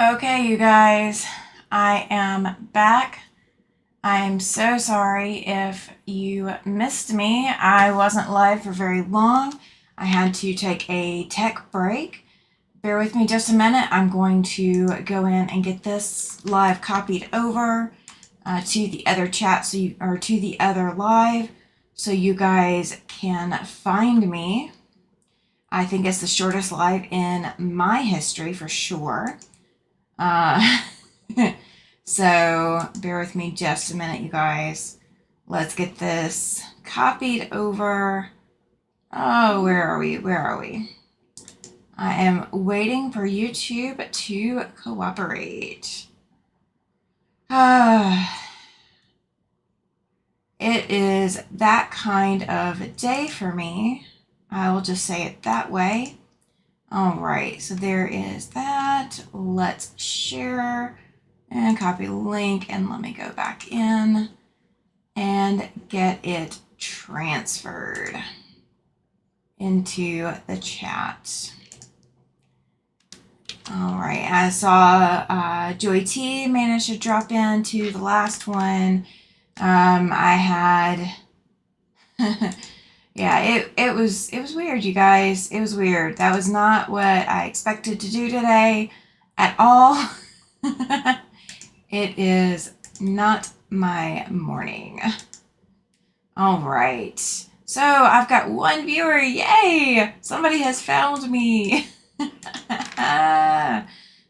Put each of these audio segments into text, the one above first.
Okay, you guys, I am back. I am so sorry if you missed me. I wasn't live for very long. I had to take a tech break. Bear with me just a minute. I'm going to go in and get this live copied over to the other chat or to the other live so you guys can find me. I think it's the shortest live in my history for sure. Uh, so bear with me just a minute, you guys. Let's get this copied over. Oh, where are we? Where are we? I am waiting for YouTube to cooperate. It is that kind of day for me. I will just say it that way. All right, so there is that. Let's share and copy the link, and let me go back in and get it transferred into the chat. All right, I saw Joy T managed to drop into the last one. I had yeah, it was weird, you guys. It was weird. That was not what I expected to do today at all. It is not my morning. All right. So I've got one viewer. Yay! Somebody has found me.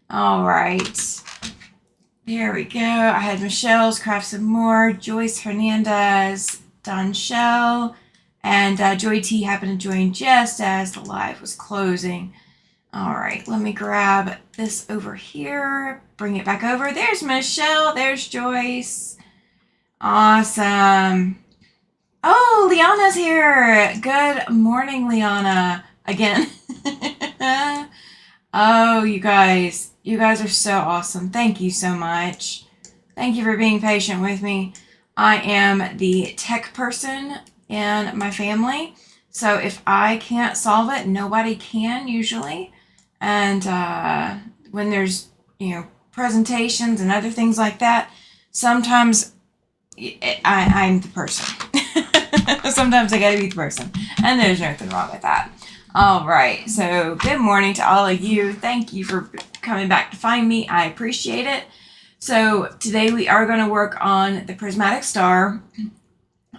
All right. There we go. I had Michelle's Craft Some More, Joyce Hernandez, Don Shell, and Joy T happened to join just as the live was closing. All right, let me grab this over here, bring it back over. There's Michelle, there's Joyce. Awesome. Oh, Liana's here. Good morning, Liana. Again. Oh, you guys are so awesome. Thank you so much. Thank you for being patient with me. I am the tech person in my family, so if I can't solve it, nobody can usually. And when there's, presentations and other things like that, sometimes I'm the person. Sometimes I gotta be the person, and there's nothing wrong with that. All right, so good morning to all of you. Thank you for coming back to find me. I appreciate it. So today we are going to work on the prismatic star.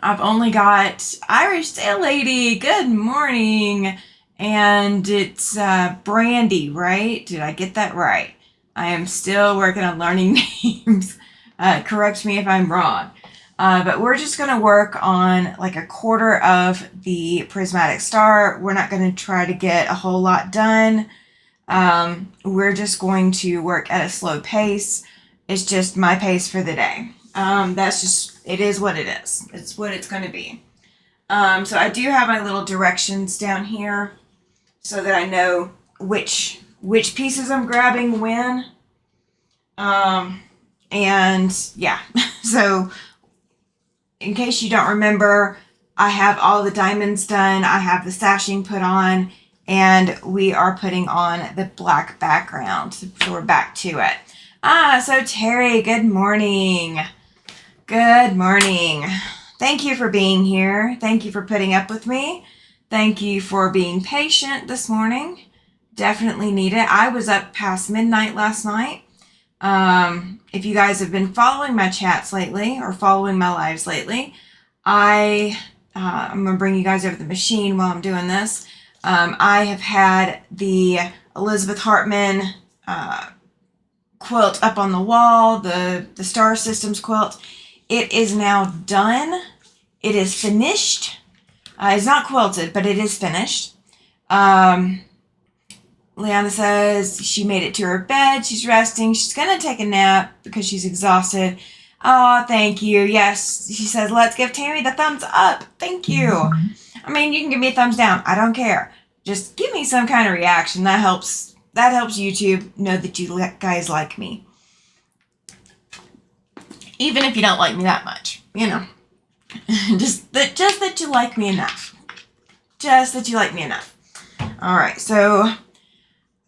I've only got Irish Sail Lady. Good morning. And it's Brandy, right? Did I get that right? I am still working on learning names. Correct me if I'm wrong. But we're just going to work on like a quarter of the prismatic star. We're not going to try to get a whole lot done. We're just going to work at a slow pace. It's just my pace for the day. It is what it is. It's what it's going to be. So I do have my little directions down here so that I know which pieces I'm grabbing when. And yeah, so in case you don't remember, I have all the diamonds done. I have the sashing put on, and we are putting on the black background. So we're back to it. So Terry, good morning. Good morning. Thank you for being here. Thank you for putting up with me. Thank you for being patient this morning. Definitely need it. I was up past midnight last night. If you guys have been following my chats lately or following my lives lately, I'm going to bring you guys over the machine while I'm doing this. I have had the Elizabeth Hartman quilt up on the wall, the Star Systems quilt. It is now done. It is finished. It's not quilted, but it is finished. Liana says she made it to her bed. She's resting. She's going to take a nap because she's exhausted. Oh, thank you. Yes, she says, let's give Tammy the thumbs up. Thank you. I mean, you can give me a thumbs down. I don't care. Just give me some kind of reaction. That helps YouTube know that you guys like me. Even if you don't like me that much, just that you like me enough. Just that you like me enough. All right, so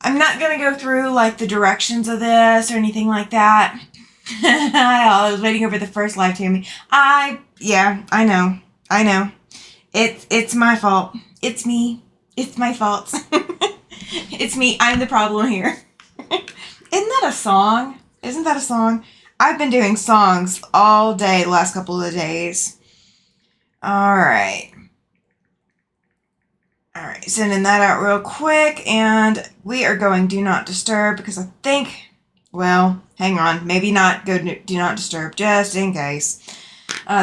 I'm not going to go through like the directions of this or anything like that. I was waiting over the first live Tammy. Yeah, I know. It's my fault. It's me. It's my fault. It's me. I'm the problem here. Isn't that a song? Isn't that a song? I've been doing songs all day the last couple of days. All right, sending that out real quick, and we are going do not disturb because I think, well, hang on, maybe not go do not disturb just in case.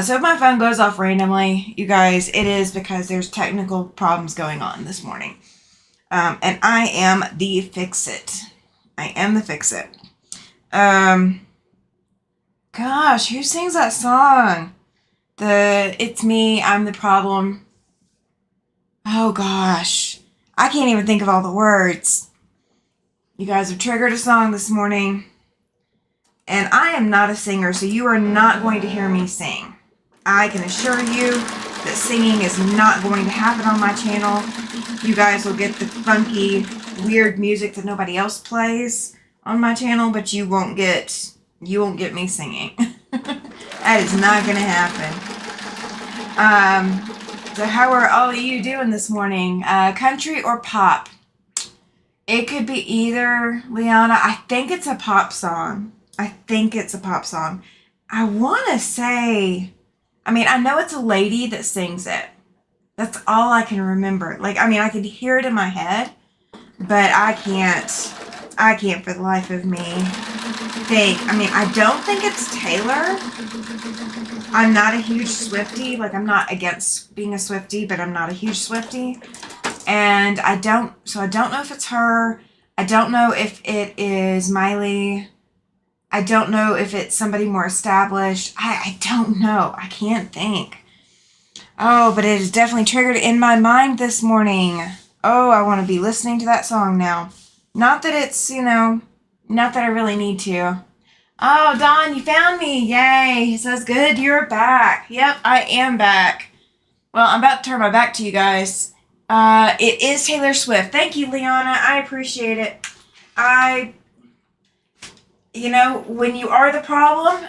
So if my phone goes off randomly, you guys, it is because there's technical problems going on this morning. And I am the fix-it. Gosh, who sings that song? It's me, I'm the problem. Oh gosh, I can't even think of all the words. You guys have triggered a song this morning. And I am not a singer, so you are not going to hear me sing. I can assure you that singing is not going to happen on my channel. You guys will get the funky, weird music that nobody else plays on my channel, but you won't get me singing. That is not going to happen. So how are all of you doing this morning? Country or pop? It could be either, Liana. I think it's a pop song. I want to say, I know it's a lady that sings it. That's all I can remember. I could hear it in my head, but I can't for the life of me think. I don't think it's Taylor. I'm not a huge Swiftie. I'm not against being a Swiftie, but I'm not a huge Swiftie. And I don't know if it's her. I don't know if it is Miley. I don't know if it's somebody more established. I don't know. I can't think. Oh, but it is definitely triggered in my mind this morning. Oh, I want to be listening to that song now. Not that it's, not that I really need to. Oh, Dawn, you found me. Yay. It says, good, you're back. Yep, I am back. Well, I'm about to turn my back to you guys. It is Taylor Swift. Thank you, Liana. I appreciate it. When you are the problem,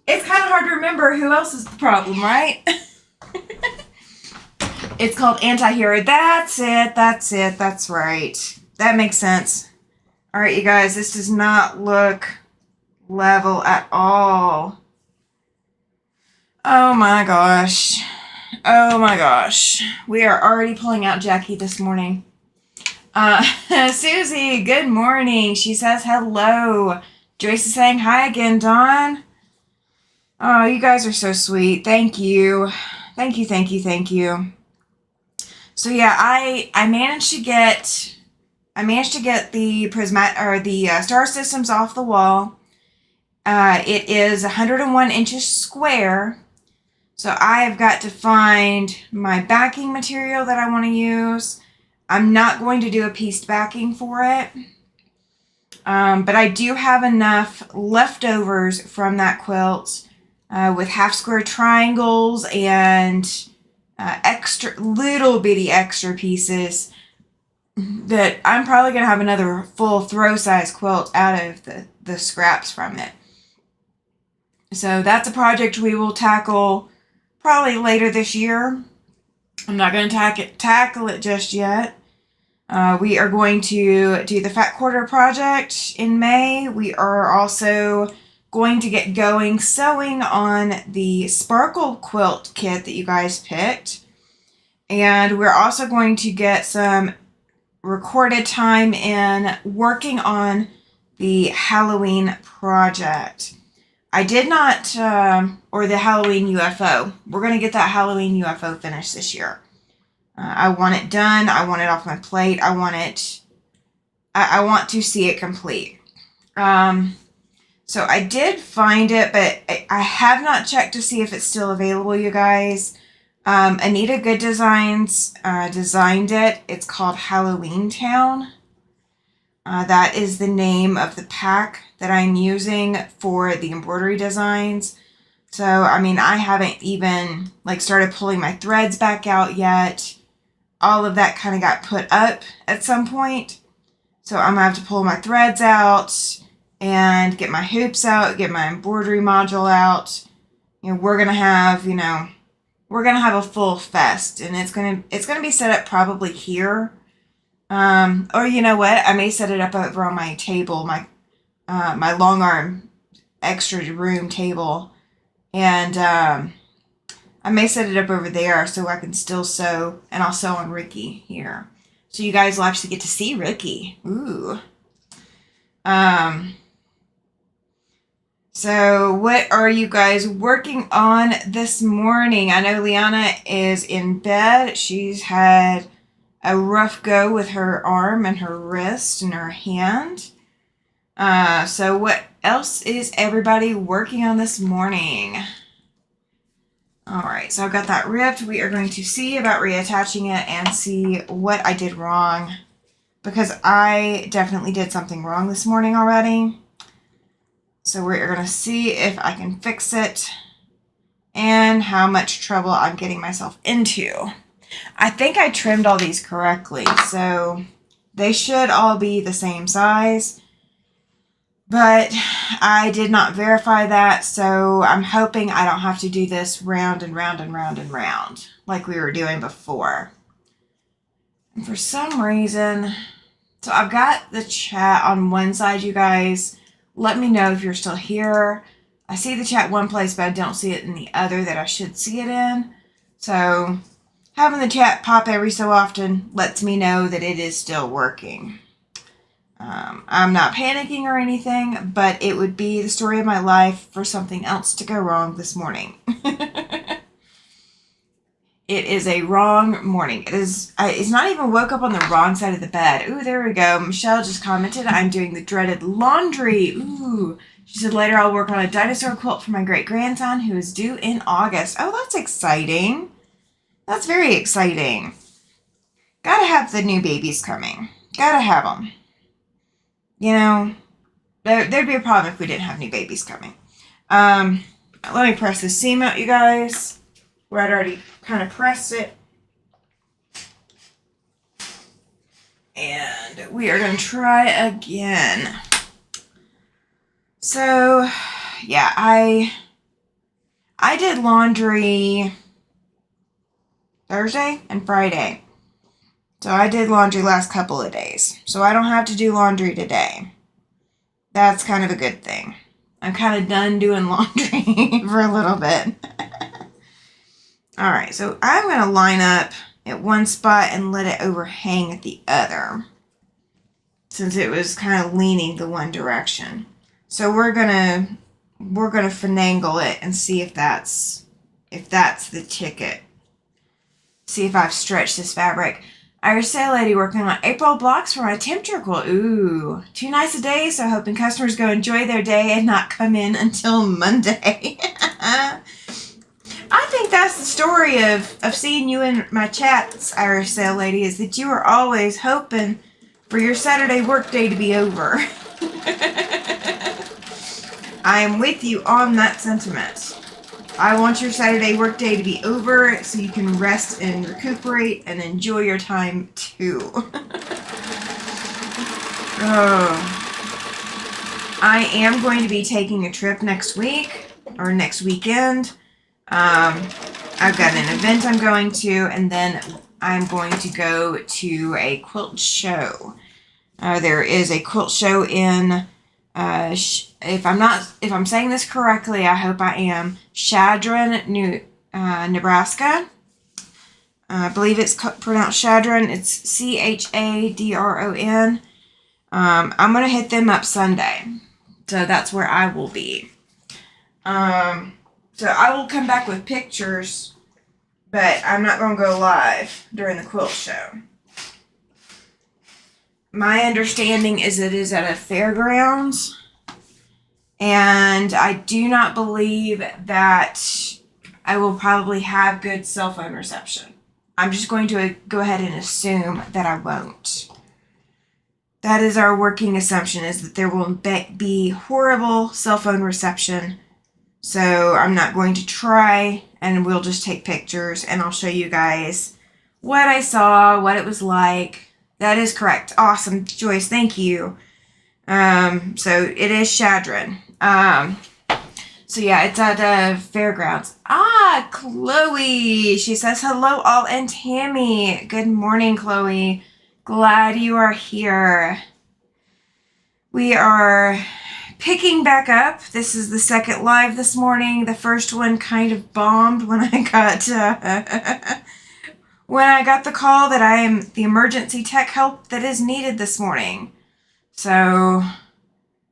it's kind of hard to remember who else is the problem, right? It's called Anti-Hero. That's it. That's right. That makes sense. All right, you guys, this does not look level at all. Oh my gosh. We are already pulling out Jackie this morning. Susie, good morning. She says hello. Joyce is saying hi again, Dawn. Oh, you guys are so sweet. Thank you. So yeah, I managed to get the the star systems off the wall. It is 101 inches square. So I have got to find my backing material that I want to use. I'm not going to do a pieced backing for it. But I do have enough leftovers from that quilt with half square triangles and little bitty extra pieces that I'm probably going to have another full throw size quilt out of the scraps from it. So that's a project we will tackle probably later this year. I'm not going to tackle it just yet. We are going to do the Fat Quarter project in May. We are also going to get going sewing on the Sparkle Quilt kit that you guys picked. And we're also going to get some recorded time in working on the Halloween project. I did not, or the Halloween UFO. We're going to get that Halloween UFO finished this year. I want it done. I want it off my plate. I want to see it complete. So I did find it, but I have not checked to see if it's still available, you guys. Anita Good Designs designed it. It's called Halloween Town. That is the name of the pack that I'm using for the embroidery designs. So, I haven't even started pulling my threads back out yet. all of that kind of got put up at some point. So I'm going to have to pull my threads out and get my hoops out, get my embroidery module out. We're going to have, we're going to have a full fest, and it's going to be set up probably here. Or you know what? I may set it up over on my table, my long arm extra room table. And, I may set it up over there so I can still sew, and I'll sew on Ricky here. So you guys will actually get to see Ricky. Ooh. So what are you guys working on this morning? I know Liana is in bed. She's had a rough go with her arm and her wrist and her hand. So what else is everybody working on this morning? Alright, so I've got that ripped. We are going to see about reattaching it and see what I did wrong, because I definitely did something wrong this morning already. So we're going to see if I can fix it and how much trouble I'm getting myself into. I think I trimmed all these correctly, so they should all be the same size. But I did not verify that, so I'm hoping I don't have to do this round and round and round and round like we were doing before. And for some reason, so I've got the chat on one side, you guys. Let me know if you're still here. I see the chat one place, but I don't see it in the other that I should see it in. So having the chat pop every so often lets me know that it is still working. I'm not panicking or anything, but it would be the story of my life for something else to go wrong this morning. It is a wrong morning. It's not even woke up on the wrong side of the bed. Ooh, there we go. Michelle just commented, I'm doing the dreaded laundry. Ooh. She said, later I'll work on a dinosaur quilt for my great-grandson who is due in August. Oh, that's exciting. That's very exciting. Gotta have the new babies coming. Gotta have them. There'd be a problem if we didn't have new babies coming. Let me press the seam out, you guys, where I'd already kind of pressed it. And we are going to try again. So, yeah, I did laundry Thursday and Friday. So I did laundry last couple of days. So I don't have to do laundry today. That's kind of a good thing. I'm kind of done doing laundry for a little bit. Alright, so I'm going to line up at one spot and let it overhang at the other, since it was kind of leaning the one direction. So we're gonna finagle it and see if that's the ticket. See if I've stretched this fabric. Irish Sale Lady working on April blocks for my temperature quilt. Ooh, too nice a day, so hoping customers go enjoy their day and not come in until Monday. I think that's the story of seeing you in my chats, Irish Sale Lady, is that you are always hoping for your Saturday workday to be over. I am with you on that sentiment. I want your Saturday workday to be over so you can rest and recuperate and enjoy your time too. I am going to be taking a trip next week or next weekend. I've got an event I'm going to, and then I'm going to go to a quilt show. There is a quilt show in if I'm saying this correctly, I hope I am, Chadron, Nebraska. I believe it's pronounced Chadron. It's Chadron. I'm going to hit them up Sunday. So that's where I will be. So I will come back with pictures, but I'm not going to go live during the quilt show. My understanding is it is at a fairgrounds, and I do not believe that I will probably have good cell phone reception. I'm just going to go ahead and assume that I won't. That is our working assumption, is that there will be horrible cell phone reception. So I'm not going to try, and we'll just take pictures, and I'll show you guys what I saw, what it was like. That is correct. Awesome, Joyce. Thank you. So it is Shadron. So yeah, it's at fairgrounds. Ah, Chloe. She says hello, all, and Tammy. Good morning, Chloe. Glad you are here. We are picking back up. This is the second live this morning. The first one kind of bombed when I got the call that I am the emergency tech help that is needed this morning. So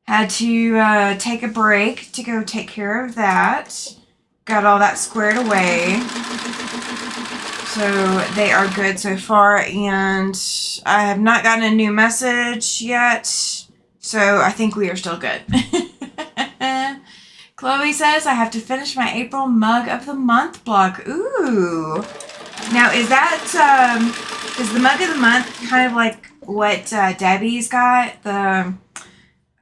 had to take a break to go take care of that. Got all that squared away. So they are good so far, and I have not gotten a new message yet. So I think we are still good. Chloe says I have to finish my April mug of the month blog. Ooh. Now is the mug of the month kind of like what Debbie's got?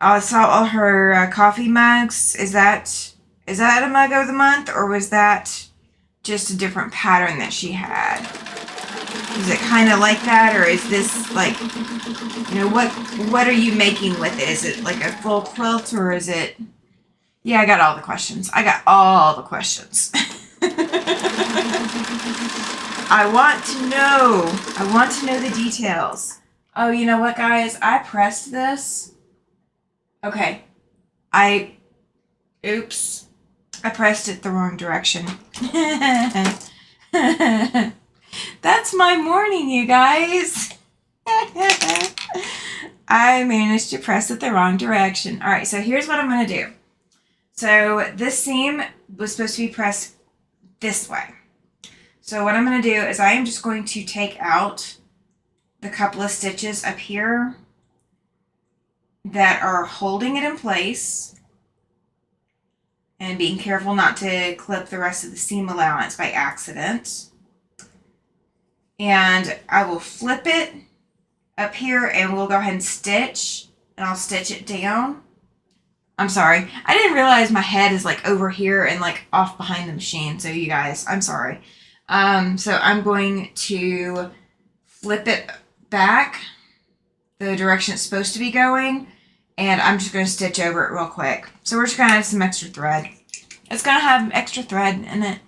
I saw all her coffee mugs. Is that a mug of the month, or was that just a different pattern that she had? Is it kind of like that, or is this like, what are you making with it? Is it like a full quilt, or is it? Yeah, I got all the questions. I want to know the details. Oh, you know what, guys? I pressed this. Okay. Oops. I pressed it the wrong direction. That's my morning, you guys. I managed to press it the wrong direction. All right, so here's what I'm going to do. So this seam was supposed to be pressed this way. So what I'm going to do is I am just going to take out the couple of stitches up here that are holding it in place, and being careful not to clip the rest of the seam allowance by accident. And I will flip it up here, and we'll go ahead and stitch, and I'll stitch it down. I'm sorry. I didn't realize my head is like over here and like off behind the machine. So you guys, I'm sorry. So I'm going to flip it back the direction it's supposed to be going, and I'm just going to stitch over it real quick. So we're just going to add some extra thread. It's going to have extra thread in it.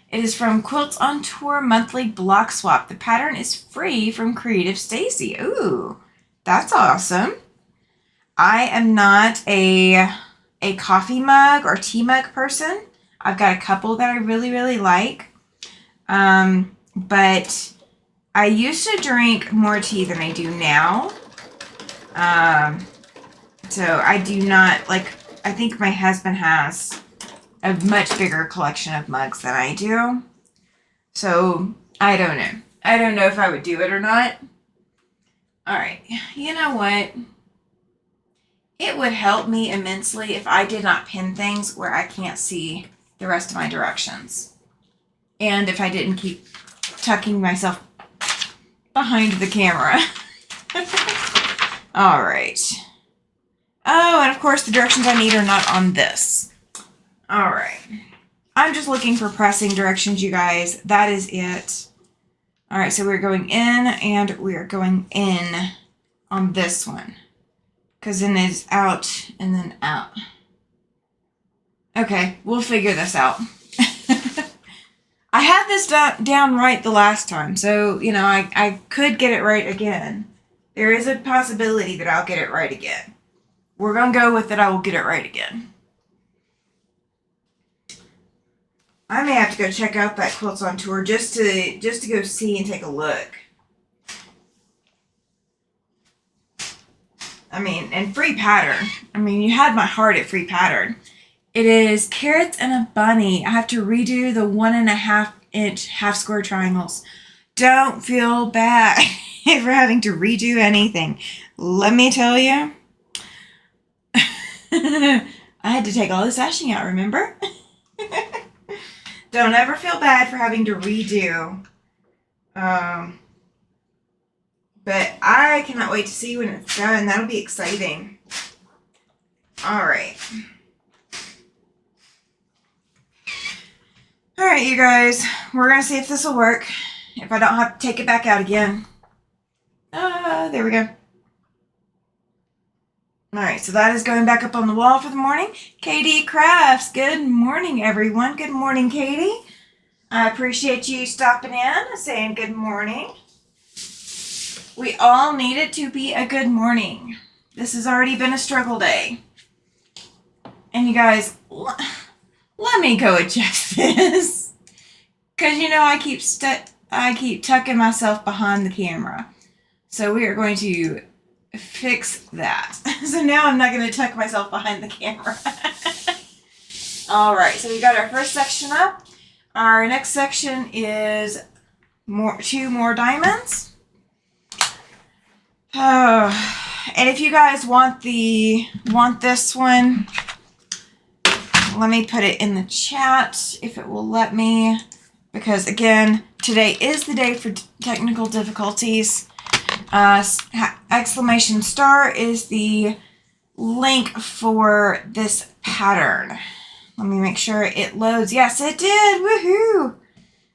It is from Quilts on Tour Monthly Block Swap. The pattern is free from Creative Stacy. Ooh, that's awesome. I am not a coffee mug or tea mug person. I've got a couple that I really, really like. But I used to drink more tea than I do now. So I do not, like, I think my husband has a much bigger collection of mugs than I do. So I don't know. I don't know if I would do it or not. All right. You know what? It would help me immensely if I did not pin things where I can't see the rest of my directions. And if I didn't keep tucking myself behind the camera. All right. Oh, and of course the directions I need are not on this. All right. I'm just looking for pressing directions, you guys. That is it. All right, so we're going in and we're going in on this one. Because then it's out and then out. Okay, we'll figure this out. I had this down right the last time, so, I could get it right again. There is a possibility that I'll get it right again. We're going to go with that I will get it right again. I may have to go check out that Quilts on Tour just to go see and take a look. I mean, and free pattern. I mean, you had my heart at free pattern. It is carrots and a bunny. I have to redo the 1.5 inch half square triangles. Don't feel bad for having to redo anything. Let me tell you. I had to take all the sashing out, remember? Don't ever feel bad for having to redo. But I cannot wait to see when it's done. That'll be exciting. All right. All right, you guys. We're going to see if this will work. if I don't have to take it back out again. There we go. Alright, so that is going back up on the wall for the morning. Katie Crafts, good morning, everyone. Good morning, Katie. I appreciate you stopping in, saying good morning. We all need it to be a good morning. This has already been a struggle day. And you guys, let me go adjust this. Because you know I keep tucking myself behind the camera. So we are going to fix that. So now I'm not going to tuck myself behind the camera. Alright, so we got our first section up. Our next section is two more diamonds. And if you guys want this one, let me put it in the chat if it will let me. Because again, today is the day for technical difficulties. Exclamation star is the link for this pattern. Let me make sure it loads. Yes, it did. Woohoo!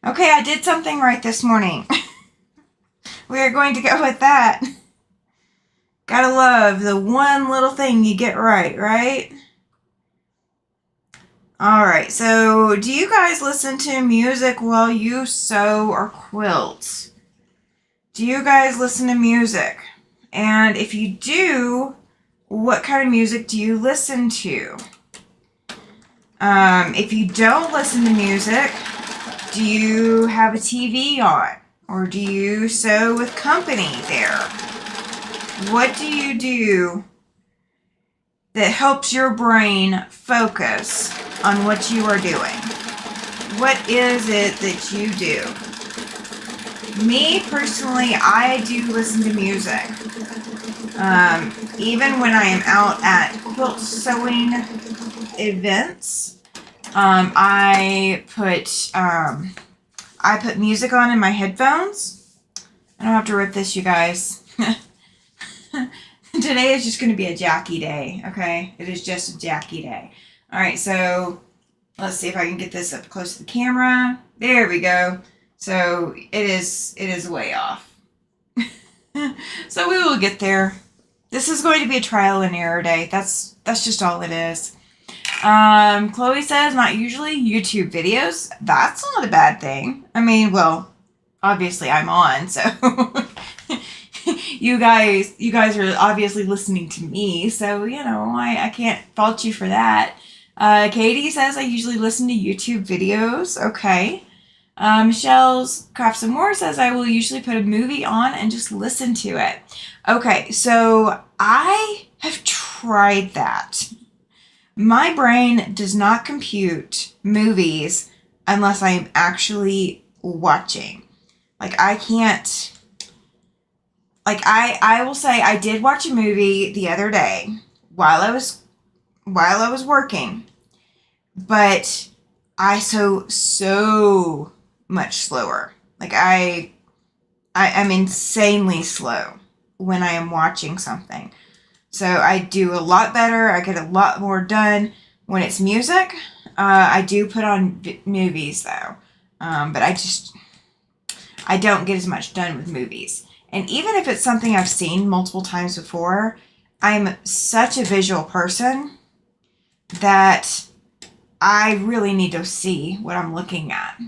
Okay, I did something right this morning. We are going to go with that. Gotta love the one little thing you get right, right? Alright, so do you guys listen to music while you sew or quilt? Do you guys listen to music? And if you do, what kind of music do you listen to? If you don't listen to music, do you have a TV on? Or do you sew with company there? What do you do that helps your brain focus on what you are doing? What is it that you do? Me, personally, I do listen to music. Even when I am out at quilt sewing events, I put music on in my headphones. I don't have to rip this, you guys. Today is just going to be a Jackie day, okay? It is just a Jackie day. Alright, so let's see if I can get this up close to the camera. There we go. So it is way off. So we will get there. This is going to be a trial and error day. That's just all it is. Chloe says not usually YouTube videos. That's not a bad thing. I mean, well, obviously I'm on, so you guys are obviously listening to me, so you know I can't fault you for that. Katie says I usually listen to YouTube videos. Okay. Michelle's Crafts and More says I will usually put a movie on and just listen to it. Okay, so I have tried that. My brain does not compute movies unless I am actually watching. Like I can't, like I will say I did watch a movie the other day while I was working, but I so much slower. Like I'm insanely slow when I am watching something. So I do a lot better. I get a lot more done when it's music. I do put on movies though. But I don't get as much done with movies. And even if it's something I've seen multiple times before, I'm such a visual person that I really need to see what I'm looking at.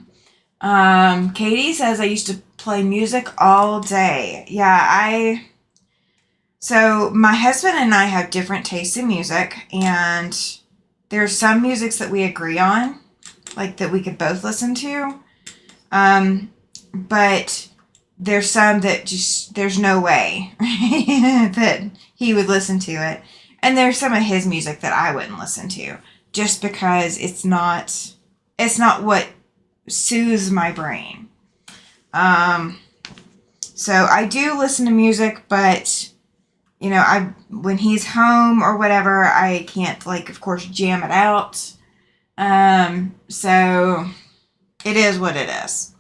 Katie says I used to play music all day. Yeah, so my husband and I have different tastes in music, and there's some musics that we agree on, like that we could both listen to. But there's some that just, there's no way that he would listen to it. And there's some of his music that I wouldn't listen to just because it's not what soothes my brain. So I do listen to music, but you know, when he's home or whatever, I can't, like, of course, jam it out. So it is what it is.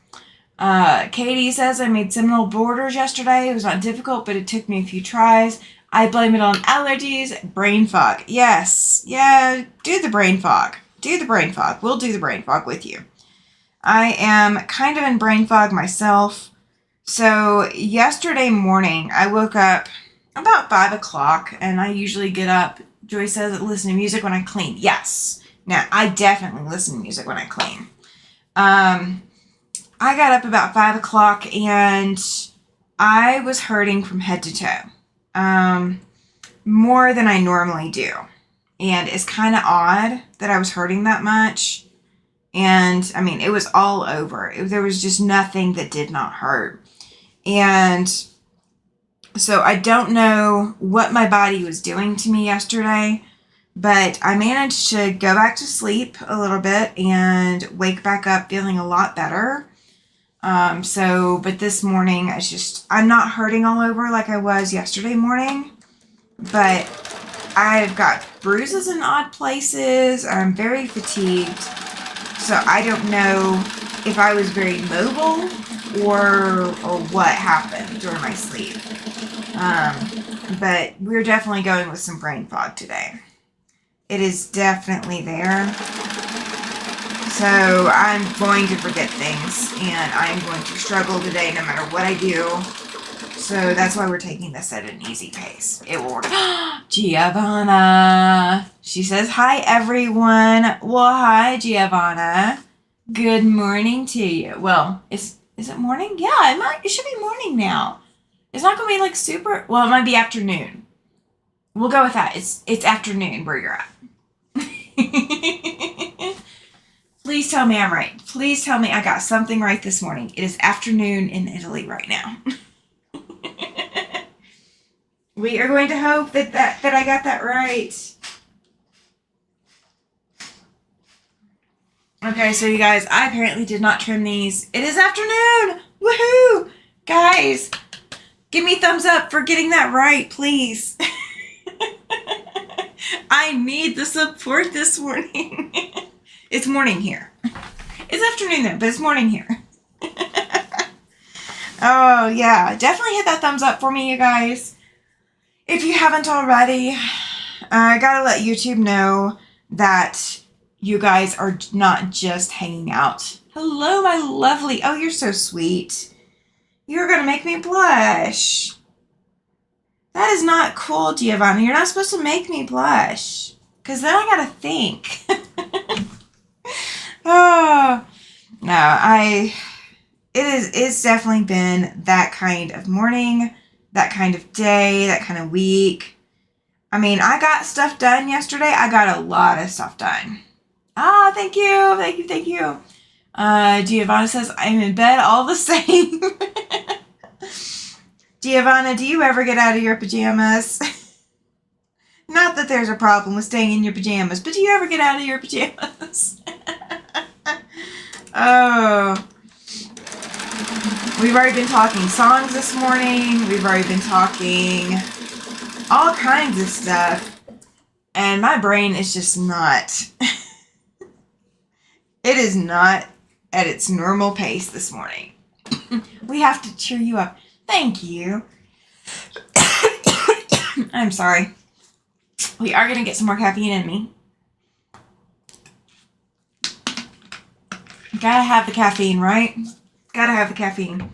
Katie says I made seminal borders yesterday. It was not difficult, but it took me a few tries. I blame it on allergies, brain fog. Yes. Yeah, do the brain fog. Do the brain fog. We'll do the brain fog with you. I am kind of in brain fog myself. So yesterday morning, I woke up about 5 o'clock, and I usually get up. Joy says, listen to music when I clean. Yes. Now, I definitely listen to music when I clean. I got up about 5 o'clock, and I was hurting from head to toe. More than I normally do. And it's kind of odd that I was hurting that much. And, I mean, it was all over. There was just nothing that did not hurt. And so I don't know what my body was doing to me yesterday, but I managed to go back to sleep a little bit and wake back up feeling a lot better. But this morning, I'm not hurting all over like I was yesterday morning, but I've got bruises in odd places. I'm very fatigued. So I don't know if I was very mobile or what happened during my sleep. But we're definitely going with some brain fog today. It is definitely there. So I'm going to forget things, and I'm going to struggle today no matter what I do. So that's why we're taking this at an easy pace. It will work. Giovanna. She says, hi, everyone. Well, hi, Giovanna. Good morning to you. Well, is it morning? Yeah, it should be morning now. It's not going to be like super. Well, it might be afternoon. We'll go with that. It's afternoon where you're at. Please tell me I'm right. Please tell me I got something right this morning. It is afternoon in Italy right now. We are going to hope that I got that right. Okay, so you guys, I apparently did not trim these. It is afternoon! Woohoo! Guys, give me a thumbs up for getting that right, please. I need the support this morning. It's morning here. It's afternoon there, but it's morning here. Oh, yeah. Definitely hit that thumbs up for me, you guys. If you haven't already, I gotta let YouTube know that you guys are not just hanging out. Hello, my lovely. Oh, you're so sweet. You're gonna make me blush. That is not cool, Giovanna. You're not supposed to make me blush. Because then I gotta think. Oh, no, it's definitely been that kind of morning, that kind of day, that kind of week. I mean, I got stuff done yesterday. I got a lot of stuff done. Ah, thank you, thank you, thank you. Giovanna says, I'm in bed all the same. Giovanna, do you ever get out of your pajamas? Not that there's a problem with staying in your pajamas, but do you ever get out of your pajamas? Oh. We've already been talking songs this morning. We've already been talking all kinds of stuff. And my brain is just not. It is not at its normal pace this morning. We have to cheer you up. Thank you. I'm sorry. We are going to get some more caffeine in me. Gotta have the caffeine, right? Gotta have the caffeine.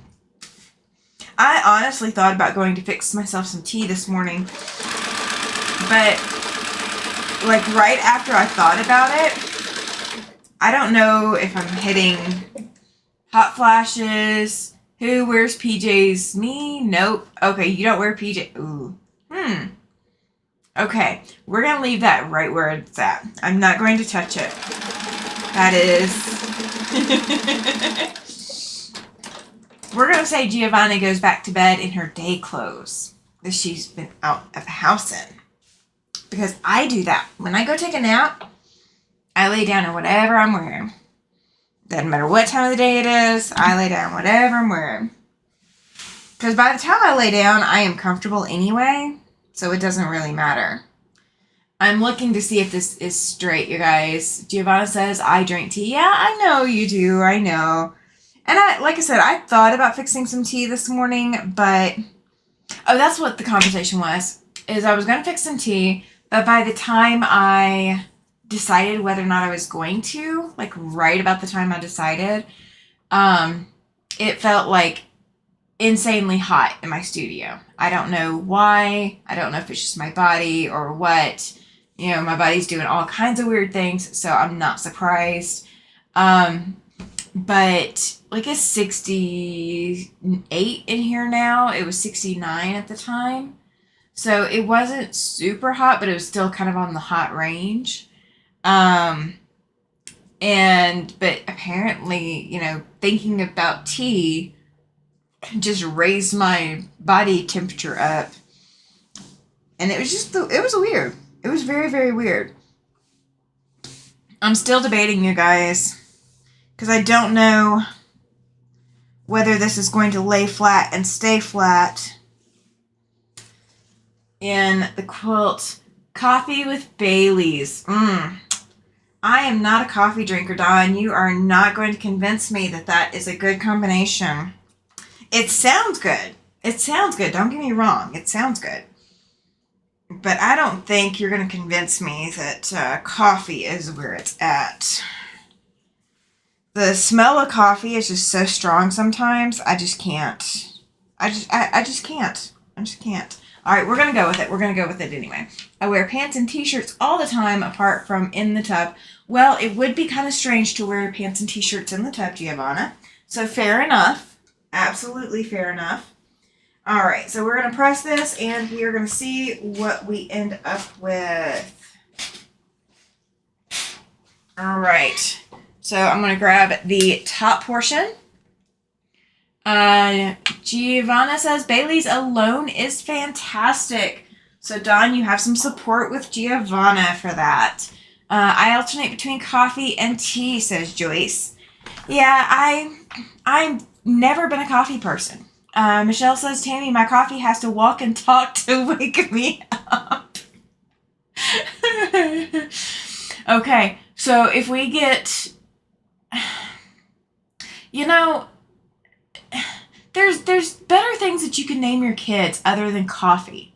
I honestly thought about going to fix myself some tea this morning. But, like, right after I thought about it, I don't know if I'm hitting hot flashes. Who wears PJs? Me? Nope. Okay, you don't wear PJs. Ooh. Okay, we're going to leave that right where it's at. I'm not going to touch it. That is... We're going to say Giovanna goes back to bed in her day clothes that she's been out of the house in. Because I do that. When I go take a nap, I lay down in whatever I'm wearing. Doesn't matter what time of the day it is, I lay down whatever I'm wearing. Because by the time I lay down, I am comfortable anyway, so it doesn't really matter. I'm looking to see if this is straight, you guys. Giovanna says, I drink tea. Yeah, I know you do. I know. And like I said, I thought about fixing some tea this morning, but... Oh, that's what the conversation was. Is I was going to fix some tea, but by the time I decided whether or not I was going to, like right about the time I decided, it felt like insanely hot in my studio. I don't know why. I don't know if it's just my body or what. You know, my body's doing all kinds of weird things, so I'm not surprised. But like it's 68 in here now. It was 69 at the time. So it wasn't super hot, but it was still kind of on the hot range. But apparently, you know, thinking about tea just raised my body temperature up. And it was just, it was weird. It was very, very weird. I'm still debating, you guys, because I don't know whether this is going to lay flat and stay flat. In the quilt, coffee with Baileys. I am not a coffee drinker, Dawn. You are not going to convince me that that is a good combination. It sounds good. It sounds good. Don't get me wrong. It sounds good. But I don't think you're going to convince me that coffee is where it's at. The smell of coffee is just so strong sometimes. I just can't. I just can't. I just can't. All right, we're going to go with it. We're going to go with it anyway. I wear pants and t-shirts all the time apart from in the tub. Well, it would be kind of strange to wear pants and t-shirts in the tub, Giovanna. So fair enough. Absolutely fair enough. All right, so we're going to press this, and we are going to see what we end up with. All right, so I'm going to grab the top portion. Giovanna says Bailey's alone is fantastic. So, Dawn, you have some support with Giovanna for that. I alternate between coffee and tea, says Joyce. Yeah, I've never been a coffee person. Michelle says, Tammy, my coffee has to walk and talk to wake me up. Okay, so if we get, you know, there's better things that you can name your kids other than coffee.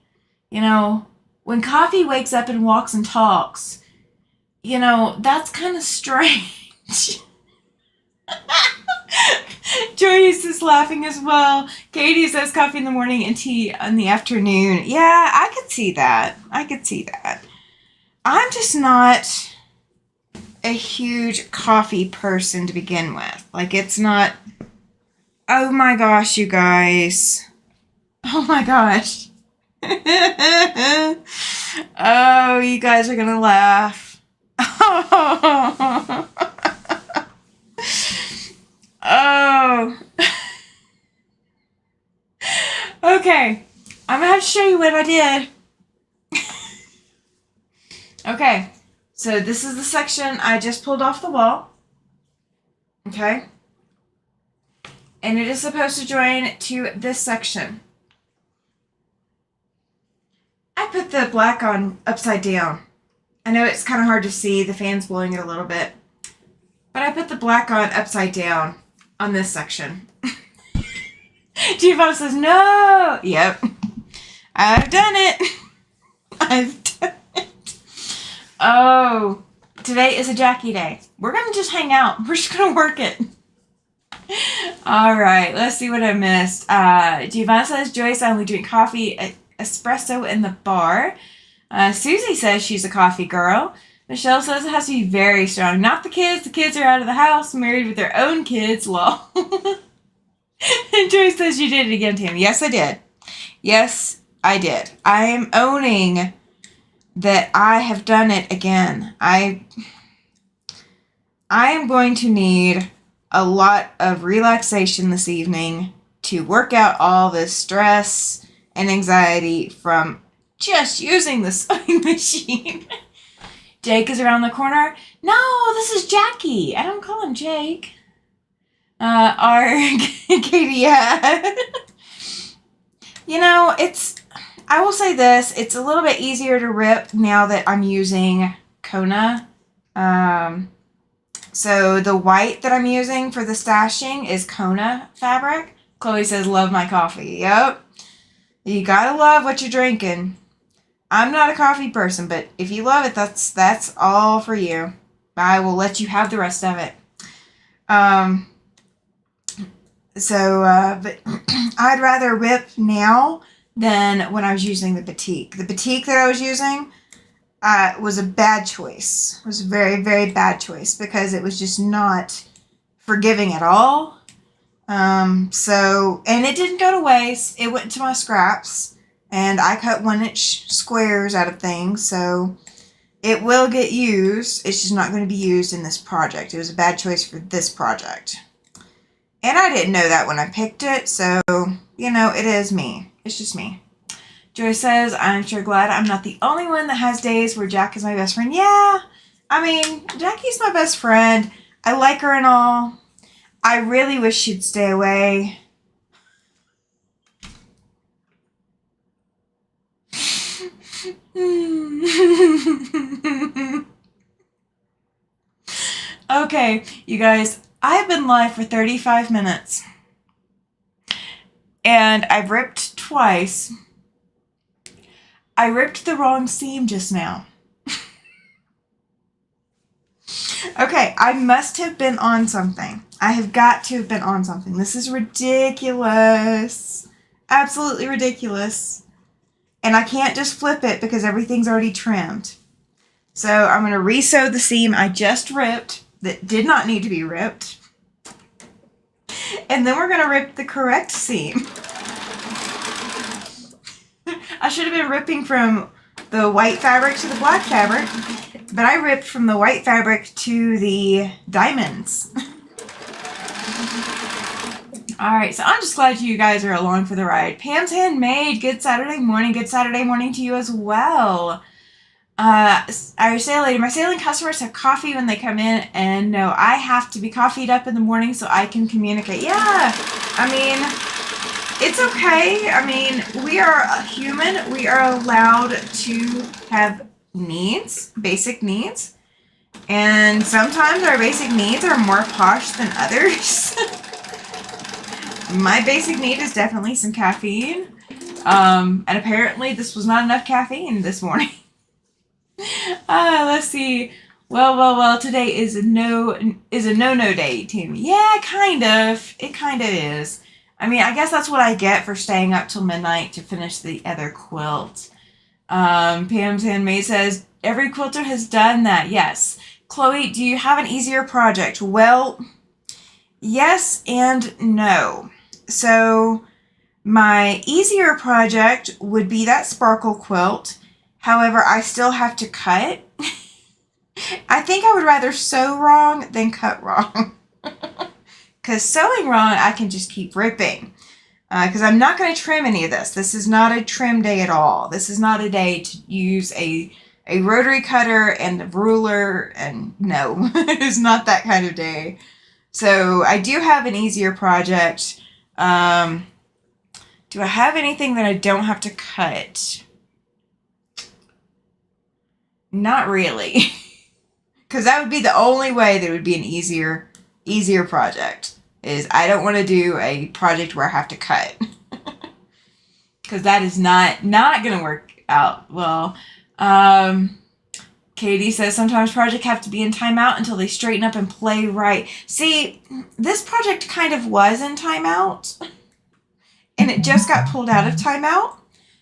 You know, when coffee wakes up and walks and talks, you know, that's kind of strange. Joyce is laughing as well. Katie says coffee in the morning and tea in the afternoon. Yeah, I could see that. I could see that. I'm just not a huge coffee person to begin with. Like, it's not... Oh my gosh, you guys. Oh my gosh. Oh, you guys are gonna laugh. Oh. Okay. I'm gonna have to show you what I did. Okay. So this is the section I just pulled off the wall. Okay. And it is supposed to join to this section. I put the black on upside down. I know it's kind of hard to see. The fan's blowing it a little bit. But I put the black on upside down on this section. Giovanna says, no! Yep. I've done it. I've done it. Oh. Today is a Jackie day. We're going to just hang out. We're just going to work it. All right. Let's see what I missed. Giovanna says, Joyce, I only drink coffee, espresso in the bar. Susie says she's a coffee girl. Michelle says it has to be very strong. Not the kids. The kids are out of the house, married with their own kids. Lol. And Joyce says you did it again, Tammy. Yes, I did. Yes, I did. I am owning that I have done it again. I am going to need a lot of relaxation this evening to work out all this stress and anxiety from just using the sewing machine. Jake is around the corner. No, this is Jackie. I don't call him Jake. Katie, yeah. You know, I will say this, it's a little bit easier to rip now that I'm using Kona. So the white that I'm using for the stashing is Kona fabric. Chloe says, love my coffee. Yep. You gotta love what you're drinking. I'm not a coffee person, but if you love it, that's all for you. I will let you have the rest of it. Um, but I'd rather rip now than when I was using the batik. The batik that I was using was a bad choice. It was a very, very bad choice because it was just not forgiving at all. And it didn't go to waste. It went into my scraps, and I cut 1-inch squares out of things, so it will get used. It's just not going to be used in this project. It was a bad choice for this project. And I didn't know that when I picked it, so, it is me. It's just me. Joy says, I'm sure glad I'm not the only one that has days where Jack is my best friend. Yeah, Jackie's my best friend. I like her and all. I really wish she'd stay away. Okay, you guys, I've been live for 35 minutes. And I've ripped twice. I ripped the wrong seam just now. Okay, I must have been on something. I have got to have been on something. This is ridiculous. Absolutely ridiculous. And I can't just flip it because everything's already trimmed. So I'm going to re-sew the seam I just ripped that did not need to be ripped. And then we're going to rip the correct seam. I should have been ripping from the white fabric to the black fabric, but I ripped from the white fabric to the diamonds. Alright, so I'm just glad you guys are along for the ride. Pam's Handmade, good Saturday morning. Good Saturday morning to you as well. Our sale lady, my sailing customers have coffee when they come in, and no, I have to be coffeeed up in the morning so I can communicate. Yeah, it's okay. We are human. We are allowed to have needs, basic needs. And sometimes our basic needs are more posh than others. My basic need is definitely some caffeine. And apparently this was not enough caffeine this morning. Let's see. Well, today is a no-no day, Tammy. Yeah, kind of. It kind of is. I guess that's what I get for staying up till midnight to finish the other quilt. Pam's Handmade says, every quilter has done that. Yes. Chloe, do you have an easier project? Well, yes and no. So, my easier project would be that sparkle quilt. However, I still have to cut. I think I would rather sew wrong than cut wrong. Because sewing wrong, I can just keep ripping. Because I'm not going to trim any of this. This is not a trim day at all. This is not a day to use a rotary cutter and a ruler. And no, it's not that kind of day. So I do have an easier project. Do I have anything that I don't have to cut? Not really. Because that would be the only way that it would be an easier project. Is I don't want to do a project where I have to cut. Because that is not going to work out well. Katie says sometimes projects have to be in timeout until they straighten up and play right. See, this project kind of was in timeout. And it just got pulled out of timeout.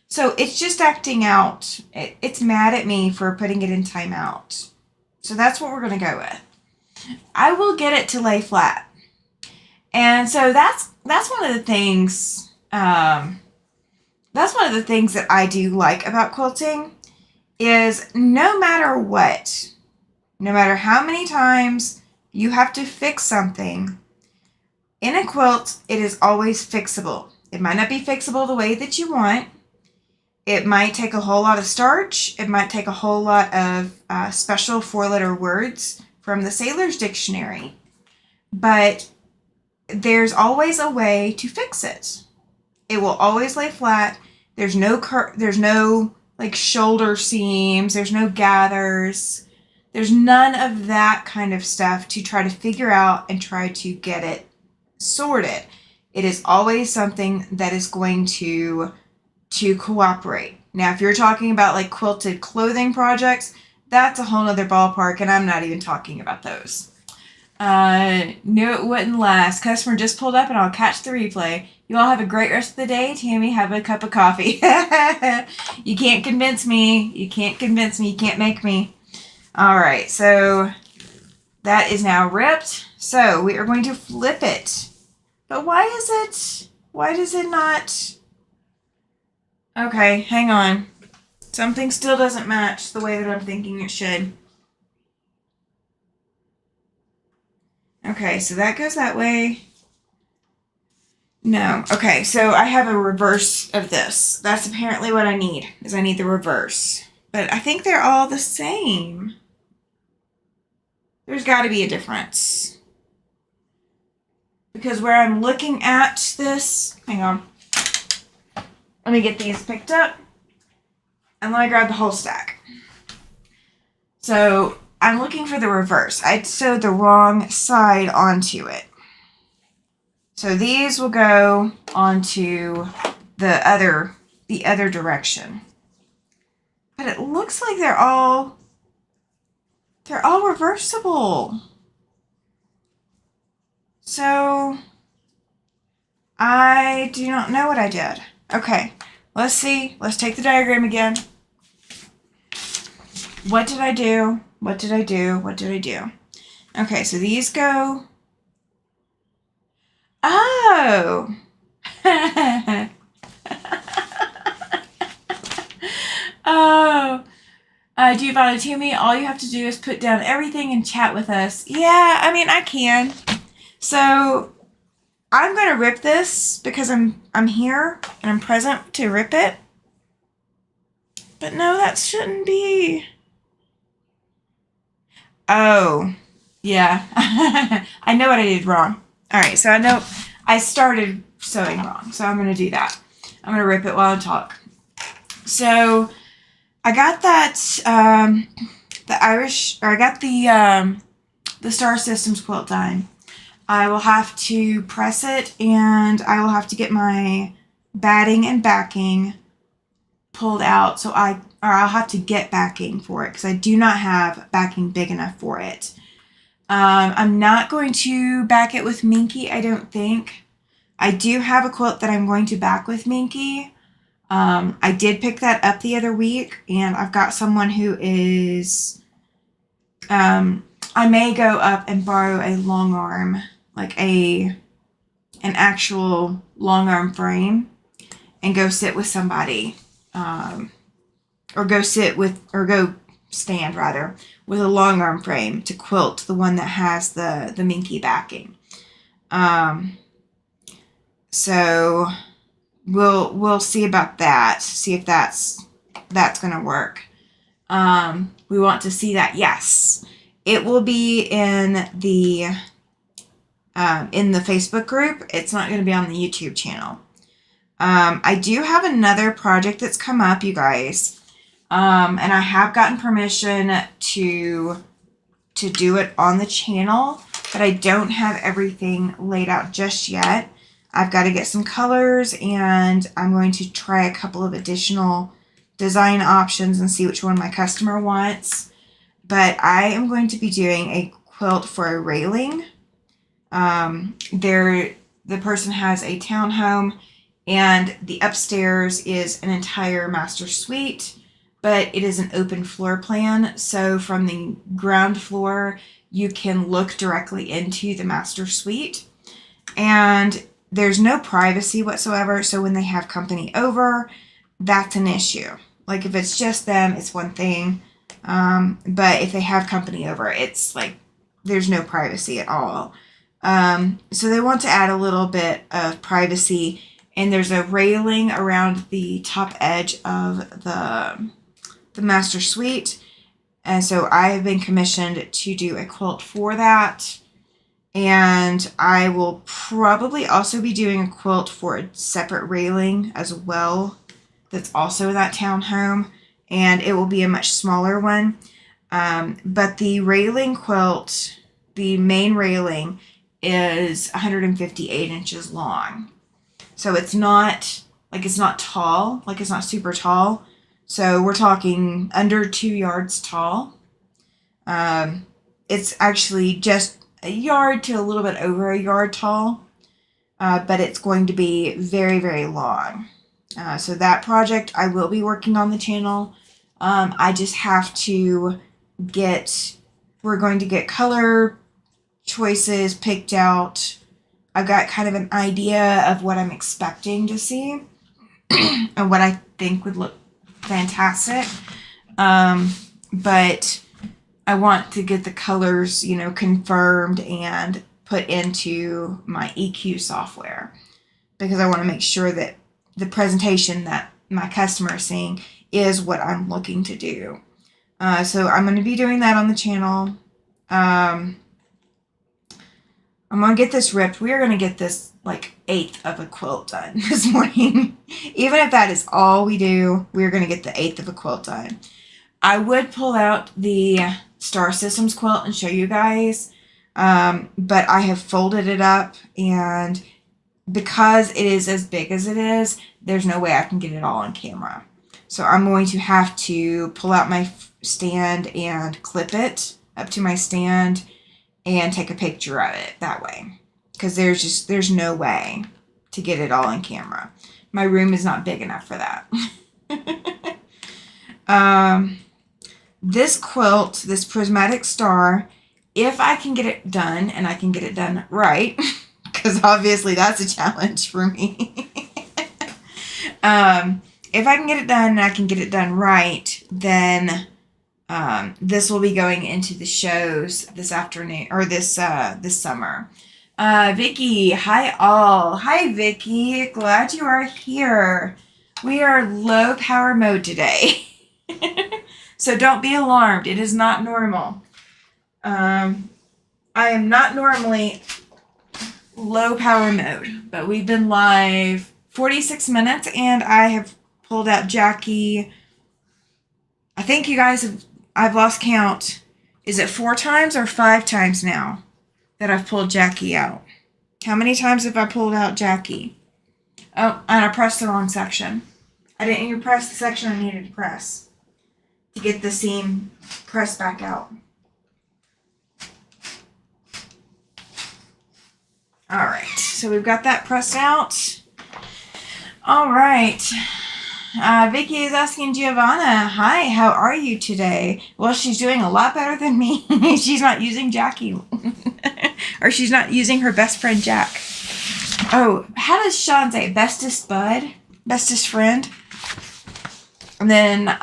So it's just acting out. It's mad at me for putting it in timeout. So that's what we're going to go with. I will get it to lay flat. And so that's one of the things. That's one of the things that I do like about quilting is no matter what, no matter how many times you have to fix something, in a quilt, it is always fixable. It might not be fixable the way that you want. It might take a whole lot of starch. It might take a whole lot of special 4-letter words from the Sailor's Dictionary. But there's always a way to fix it. It will always lay flat. There's no like shoulder seams. There's no gathers. There's none of that kind of stuff to try to figure out and try to get it sorted. It is always something that is going to cooperate. Now, if you're talking about like quilted clothing projects, that's a whole nother ballpark, and I'm not even talking about those. Knew it wouldn't last. Customer just pulled up, and I'll catch the replay. You all have a great rest of the day. Tammy, have a cup of coffee. You can't convince me. You can't convince me. You can't make me. All right, so that is now ripped. So we are going to flip it. But why does it not? Okay, hang on. Something still doesn't match the way that I'm thinking it should. Okay, so that goes that way. No. Okay, so I have a reverse of this. That's apparently what I need, is I need the reverse. But I think they're all the same. There's got to be a difference. Because where I'm looking at this, hang on. Let me get these picked up. And then I grab the whole stack. So I'm looking for the reverse. I sewed the wrong side onto it. So these will go onto the other direction. But it looks like they're all reversible. So I do not know what I did. Okay, let's see. Let's take the diagram again. What did I do? What did I do? What did I do? Okay, so these go. Oh. Oh. Do you find it to me? All you have to do is put down everything and chat with us. Yeah, I mean, I can. So I'm going to rip this because I'm here and I'm present to rip it. But no, that shouldn't be. Oh, yeah. I know what I did wrong. All right, so I know I started sewing wrong, so I'm going to do that. I'm going to rip it while I talk. So I got that, I got the Star Systems quilt done. I will have to press it, and I will have to get my batting and backing pulled out, so I'll have to get backing for it because I do not have backing big enough for it. I'm not going to back it with Minky, I don't think. I do have a quilt that I'm going to back with Minky. I did pick that up the other week, and I've got someone who is, I may go up and borrow a long arm, like an actual long arm frame, and go sit with somebody. Or go stand rather with a long arm frame to quilt the one that has the Minky backing. So we'll see about that. See if that's gonna work. We want to see that. Yes, it will be in the Facebook group. It's not going to be on the YouTube channel. I do have another project that's come up, you guys. And I have gotten permission to do it on the channel, but I don't have everything laid out just yet. I've got to get some colors, and I'm going to try a couple of additional design options and see which one my customer wants. But I am going to be doing a quilt for a railing. The person has a townhome, and the upstairs is an entire master suite, but it is an open floor plan. So from the ground floor, you can look directly into the master suite, and there's no privacy whatsoever. So when they have company over, that's an issue. Like if it's just them, it's one thing. But if they have company over, it's like there's no privacy at all. So they want to add a little bit of privacy, and there's a railing around the top edge of the master suite. And so I have been commissioned to do a quilt for that. And I will probably also be doing a quilt for a separate railing as well that's also in that townhome, and it will be a much smaller one. But the railing quilt, the main railing, is 158 inches long. So it's not tall, like it's not super tall, So we're talking under 2 yards tall. It's actually just a yard to a little bit over a yard tall, but it's going to be very, very long. So that project I will be working on the channel. I just have to we're going to get color choices picked out. I've got kind of an idea of what I'm expecting to see and what I think would look fantastic. But I want to get the colors, confirmed and put into my EQ software, because I want to make sure that the presentation that my customer is seeing is what I'm looking to do. So I'm going to be doing that on the channel. I'm going to get this ripped. We are going to get this like 1/8 of a quilt done this morning. Even if that is all we do, we're going to get the 1/8 of a quilt done. I would pull out the Star Systems quilt and show you guys, but I have folded it up, and because it is as big as it is, there's no way I can get it all on camera. So I'm going to have to pull out my stand and clip it up to my stand and take a picture of it that way, because there's no way to get it all on camera. My room is not big enough for that. This quilt, this prismatic star, if I can get it done, and I can get it done right, because obviously that's a challenge for me. If I can get it done and I can get it done right, then this will be going into the shows this afternoon, or this summer. Vicky, hi all. Hi Vicky, glad you are here. We are low power mode today. So don't be alarmed. It is not normal. I am not normally low power mode, but we've been live 46 minutes and I have pulled out Jackie. I think you guys I've lost count. Is it 4 times or 5 times now that I've pulled Jackie out? How many times have I pulled out Jackie? Oh, and I pressed the wrong section. I didn't even press the section I needed to press to get the seam pressed back out. All right, so we've got that pressed out. All right. Vicky is asking Giovanna, hi, how are you today? Well, she's doing a lot better than me. She's not using Jackie. Or she's not using her best friend, Jack. Oh, how does Sean say? Bestest bud? Bestest friend? And then,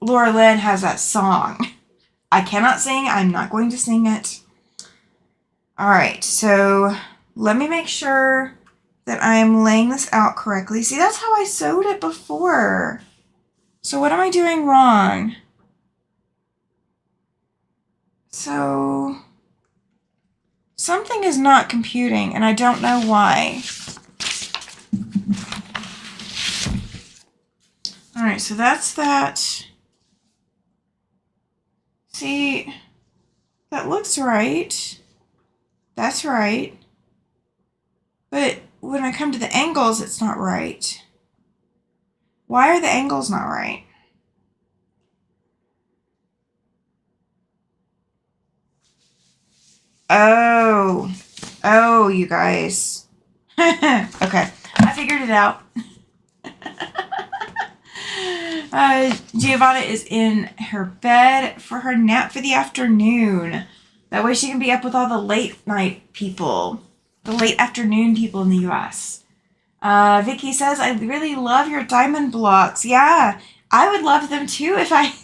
Laura Lynn has that song. I cannot sing. I'm not going to sing it. All right, so let me make sure that I'm laying this out correctly. See, that's how I sewed it before. So what am I doing wrong? So something is not computing, and I don't know why. All right, so that's that. See, that looks right. That's right. But when I come to the angles, it's not right. Why are the angles not right? Oh, you guys. Okay, I figured it out. Giovanna is in her bed for her nap for the afternoon. That way she can be up with all the late night people, the late afternoon people in the U.S. Vicky says, I really love your diamond blocks. Yeah, I would love them too if I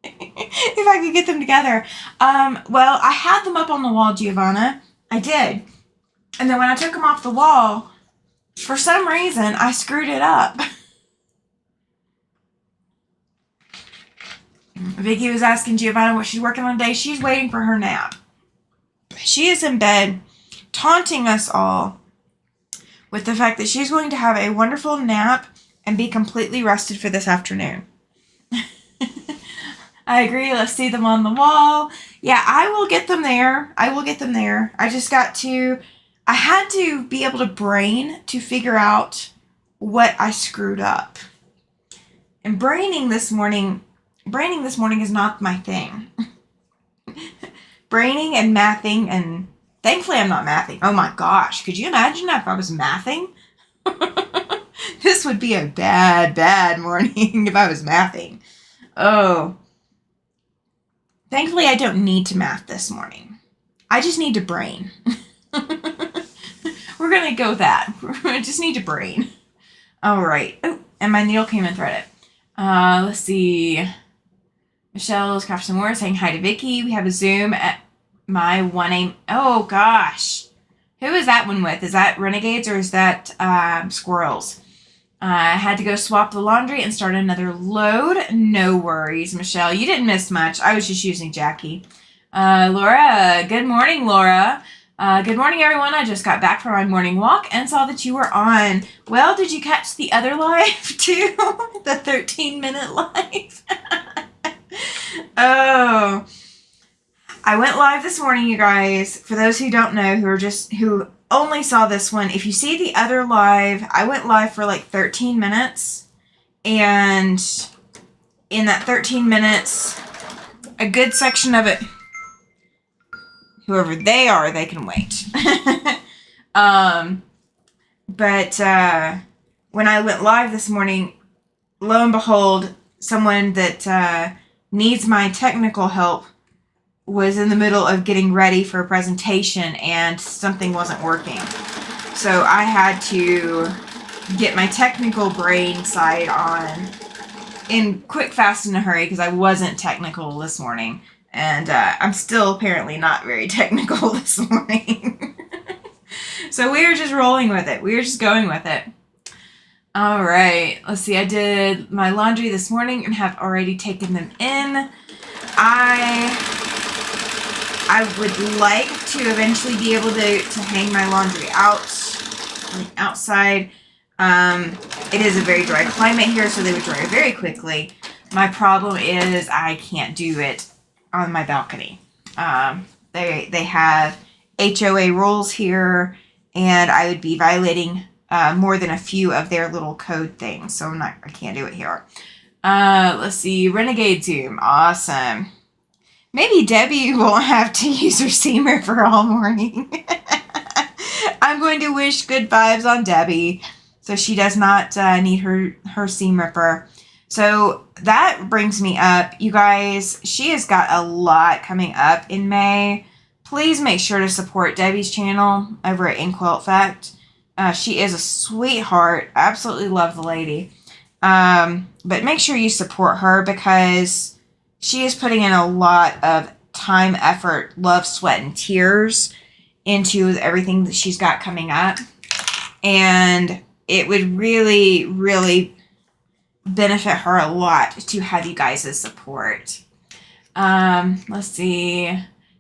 if I could get them together. Well, I had them up on the wall, Giovanna. I did. And then when I took them off the wall, for some reason, I screwed it up. Vicky was asking Giovanna what she's working on today. She's waiting for her nap. She is in bed, taunting us all with the fact that she's going to have a wonderful nap and be completely rested for this afternoon. I agree. Let's see them on the wall. Yeah, I will get them there. I will get them there. I had to be able to brain to figure out what I screwed up. And braining this morning is not my thing. Braining and mathing, and thankfully I'm not mathing. Oh my gosh, could you imagine if I was mathing? This would be a bad morning if I was mathing. Oh. Thankfully I don't need to math this morning. I just need to brain. We're going to go with that. I just need to brain. All right. Oh, and my needle came and threaded. Let's see. Michelle's Craft Some More saying hi to Vicky. We have a Zoom at my 1 a.m. Oh, gosh. Who is that one with? Is that Renegades or is that Squirrels? I had to go swap the laundry and start another load. No worries, Michelle. You didn't miss much. I was just using Jackie. Laura. Good morning, Laura. Good morning, everyone. I just got back from my morning walk and saw that you were on. Well, did you catch the other live too? The 13-minute live? Oh. I went live this morning, you guys. For those who don't know, who only saw this one, if you see the other live, I went live for like 13 minutes. And in that 13 minutes, a good section of it, whoever they are, they can wait. But when I went live this morning, lo and behold, someone that needs my technical help was in the middle of getting ready for a presentation and something wasn't working. So I had to get my technical brain side on in quick, fast, in a hurry because I wasn't technical this morning. And I'm still apparently not very technical this morning. So we are just rolling with it. We are just going with it. All right. Let's see. I did my laundry this morning and have already taken them in. I would like to eventually be able to hang my laundry outside. It is a very dry climate here, so they would dry very quickly. My problem is I can't do it on my balcony. They have HOA rules here, and I would be violating more than a few of their little code things, so I can't do it here. Let's see, Renegade Zoom, awesome. Maybe Debbie won't have to use her seam ripper all morning. I'm going to wish good vibes on Debbie, so she does not need her seam ripper. So that brings me up, you guys, she has got a lot coming up in May. Please make sure to support Debbie's channel over at Quilt Fact. She is a sweetheart. Absolutely love the lady. But make sure you support her because she is putting in a lot of time, effort, love, sweat, and tears into everything that she's got coming up. And it would really, really benefit her a lot to have you guys' support. Let's see.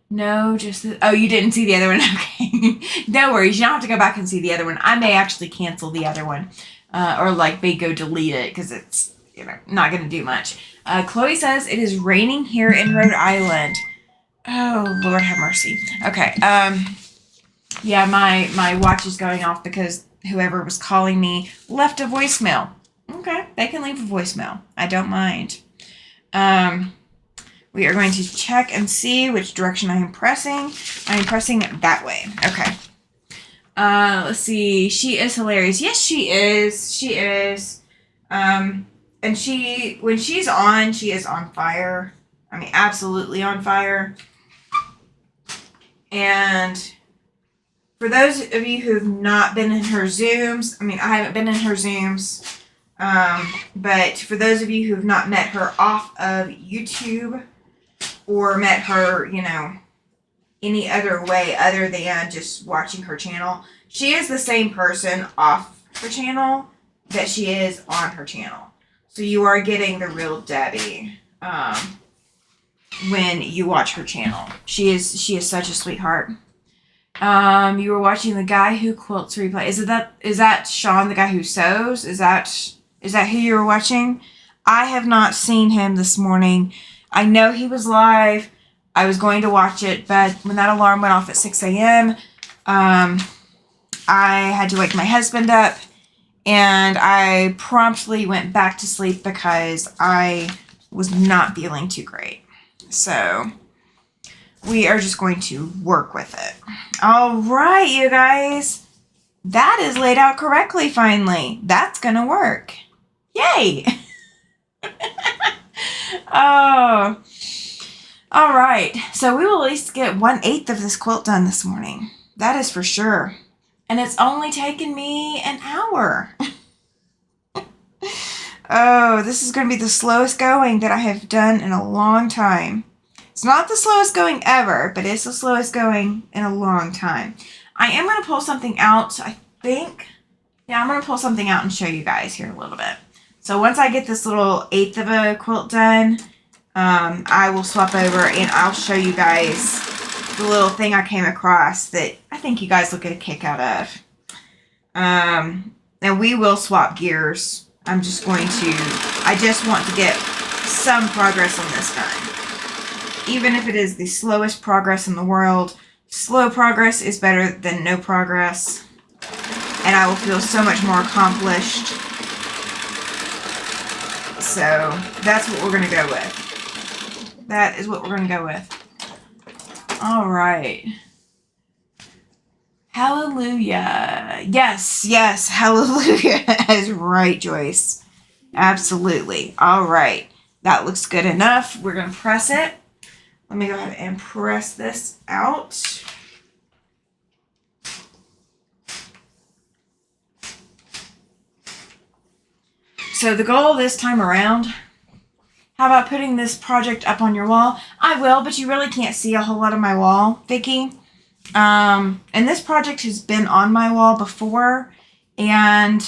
No, just oh, you didn't see the other one. Okay. No worries. You don't have to go back and see the other one. I may actually cancel the other one. Or like may go delete it because it's, not going to do much. Chloe says it is raining here in Rhode Island. Oh, Lord have mercy. Okay. Yeah, my watch is going off because whoever was calling me left a voicemail. Okay, they can leave a voicemail. I don't mind. We are going to check and see which direction I am pressing. I am pressing that way. Okay. Let's see. She is hilarious. Yes, she is. She is. And when she's on, she is on fire. I mean, absolutely on fire. And for those of you who've not been in her Zooms, I mean, I haven't been in her Zooms, but for those of you who've not met her off of YouTube or met her, any other way other than just watching her channel, she is the same person off her channel that she is on her channel. So you are getting the real Debbie when you watch her channel. She is such a sweetheart. You were watching the guy who quilts replay. Is that Sean, the guy who sews? Is that who you were watching? I have not seen him this morning. I know he was live. I was going to watch it, but when that alarm went off at 6 a.m., I had to wake my husband up, and I promptly went back to sleep because I was not feeling too great. So we are just going to work with it. All right, you guys. That is laid out correctly finally. That's going to work. Yay! Oh. All right. So we will at least get 1/8 of this quilt done this morning. That is for sure. And it's only taken me an hour. Oh, this is going to be the slowest going that I have done in a long time. It's not the slowest going ever, but it's the slowest going in a long time. I am going to pull something out, I think. Yeah, I'm going to pull something out and show you guys here in a little bit. So once I get this little 1/8 of a quilt done, I will swap over and I'll show you guys the little thing I came across that I think you guys will get a kick out of. And we will swap gears. I just want to get some progress on this done. Even if it is the slowest progress in the world, slow progress is better than no progress. And I will feel so much more accomplished. So that's what we're going to go with. That is what we're going to go with. All right. Hallelujah. Yes, yes, hallelujah. That is right, Joyce. Absolutely. All right. That looks good enough. We're going to press it. Let me go ahead and press this out. So the goal this time around, how about putting this project up on your wall? I will, but you really can't see a whole lot of my wall, Vicki. And this project has been on my wall before, and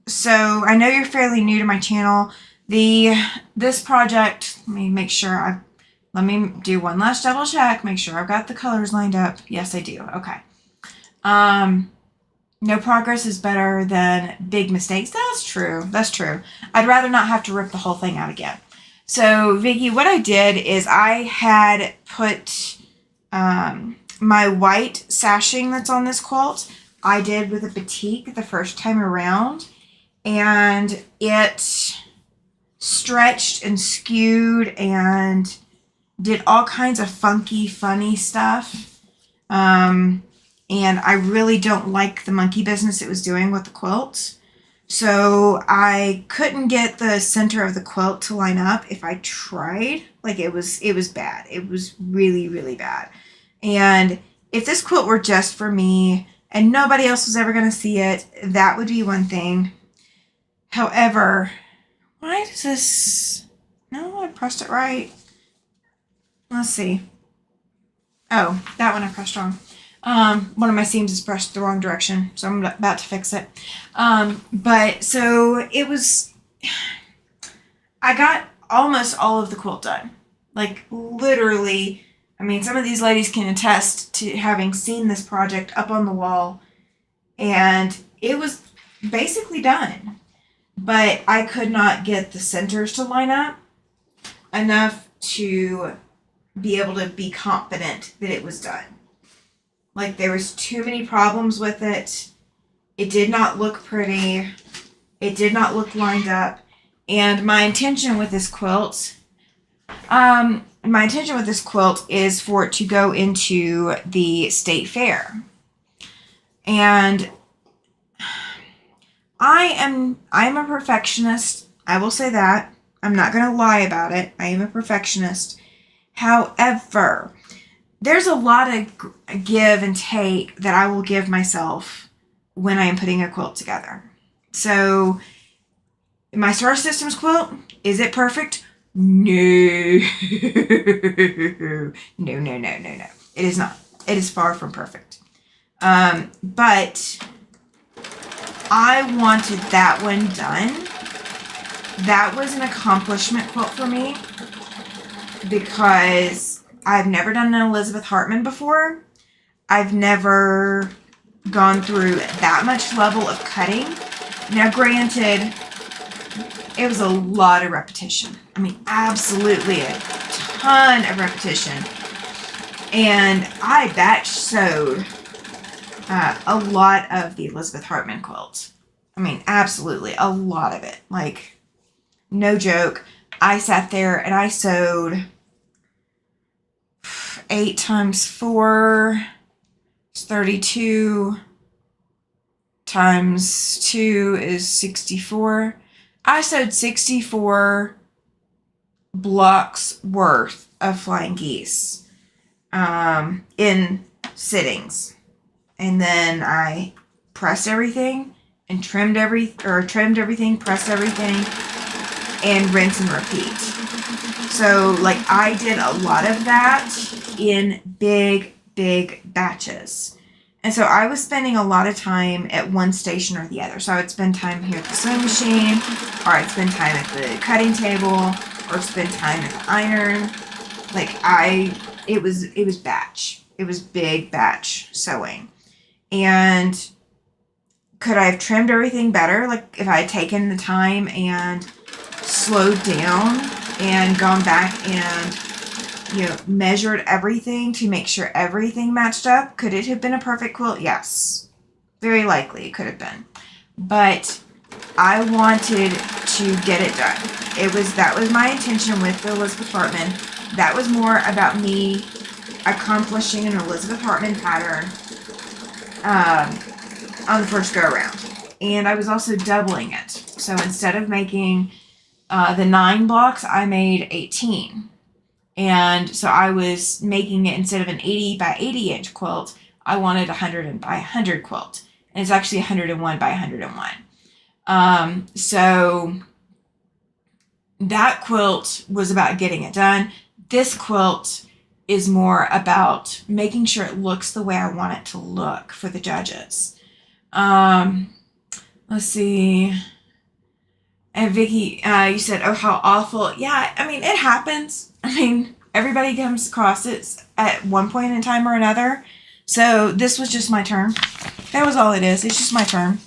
so I know you're fairly new to my channel. This project, let me do one last double check, make sure I've got the colors lined up. Yes, I do. Okay. No progress is better than big mistakes. That's true. That's true. I'd rather not have to rip the whole thing out again. So, Vicki, what I did is I had put my white sashing that's on this quilt, I did with a batik the first time around, and it stretched and skewed and did all kinds of funky, funny stuff. And I really don't like the monkey business it was doing with the quilt. So I couldn't get the center of the quilt to line up if I tried. Like it was bad. It was really, really bad. And if this quilt were just for me and nobody else was ever going to see it, that would be one thing. However, why does this... No, I pressed it right. Let's see. Oh, that one I pressed wrong. One of my seams is pressed the wrong direction, so I'm about to fix it. But so it was, I got almost all of the quilt done. Like literally, I mean, some of these ladies can attest to having seen this project up on the wall, and it was basically done. But I could not get the centers to line up enough to be able to be confident that it was done. Like there was too many problems with it. It did not look pretty. It did not look lined up. And my intention with this quilt, is for it to go into the state fair. And I'm a perfectionist. I will say that. I'm not going to lie about it. I am a perfectionist. However, there's a lot of give and take that I will give myself when I am putting a quilt together. So, my Star Systems quilt, is it perfect? No. No. It is not. It is far from perfect. But I wanted that one done. That was an accomplishment quilt for me because I've never done an Elizabeth Hartman before. I've never gone through that much level of cutting. Now, granted, it was a lot of repetition. I mean, absolutely a ton of repetition. And I batch sewed a lot of the Elizabeth Hartman quilts. I mean, absolutely, a lot of it. Like, no joke. I sat there and I sewed 8 times 4 is 32 times 2 is 64. I sewed 64 blocks worth of flying geese in sittings. And then I pressed everything and trimmed everything, pressed everything, and rinse and repeat. So, like, I did a lot of that in big batches. And so I was spending a lot of time at one station or the other. So I would spend time here at the sewing machine, or I'd spend time at the cutting table, or spend time at the iron. Like, it was batch. It was big batch sewing. And could I have trimmed everything better? Like, if I had taken the time and slowed down and gone back and, measured everything to make sure everything matched up, could it have been a perfect quilt? Yes. Very likely it could have been. But I wanted to get it done. That was my intention with the Elizabeth Hartman. That was more about me accomplishing an Elizabeth Hartman pattern on the first go around. And I was also doubling it. So instead of making the 9 blocks, I made 18. And so I was making it, instead of an 80 by 80 inch quilt, I wanted a 100 by 100 quilt. And it's actually 101 by 101. So that quilt was about getting it done. This quilt is more about making sure it looks the way I want it to look for the judges. Let's see. And Vicky, you said, oh, how awful. Yeah, I mean, it happens. I mean, everybody comes across it at one point in time or another. So this was just my turn. That was all it is. It's just my turn.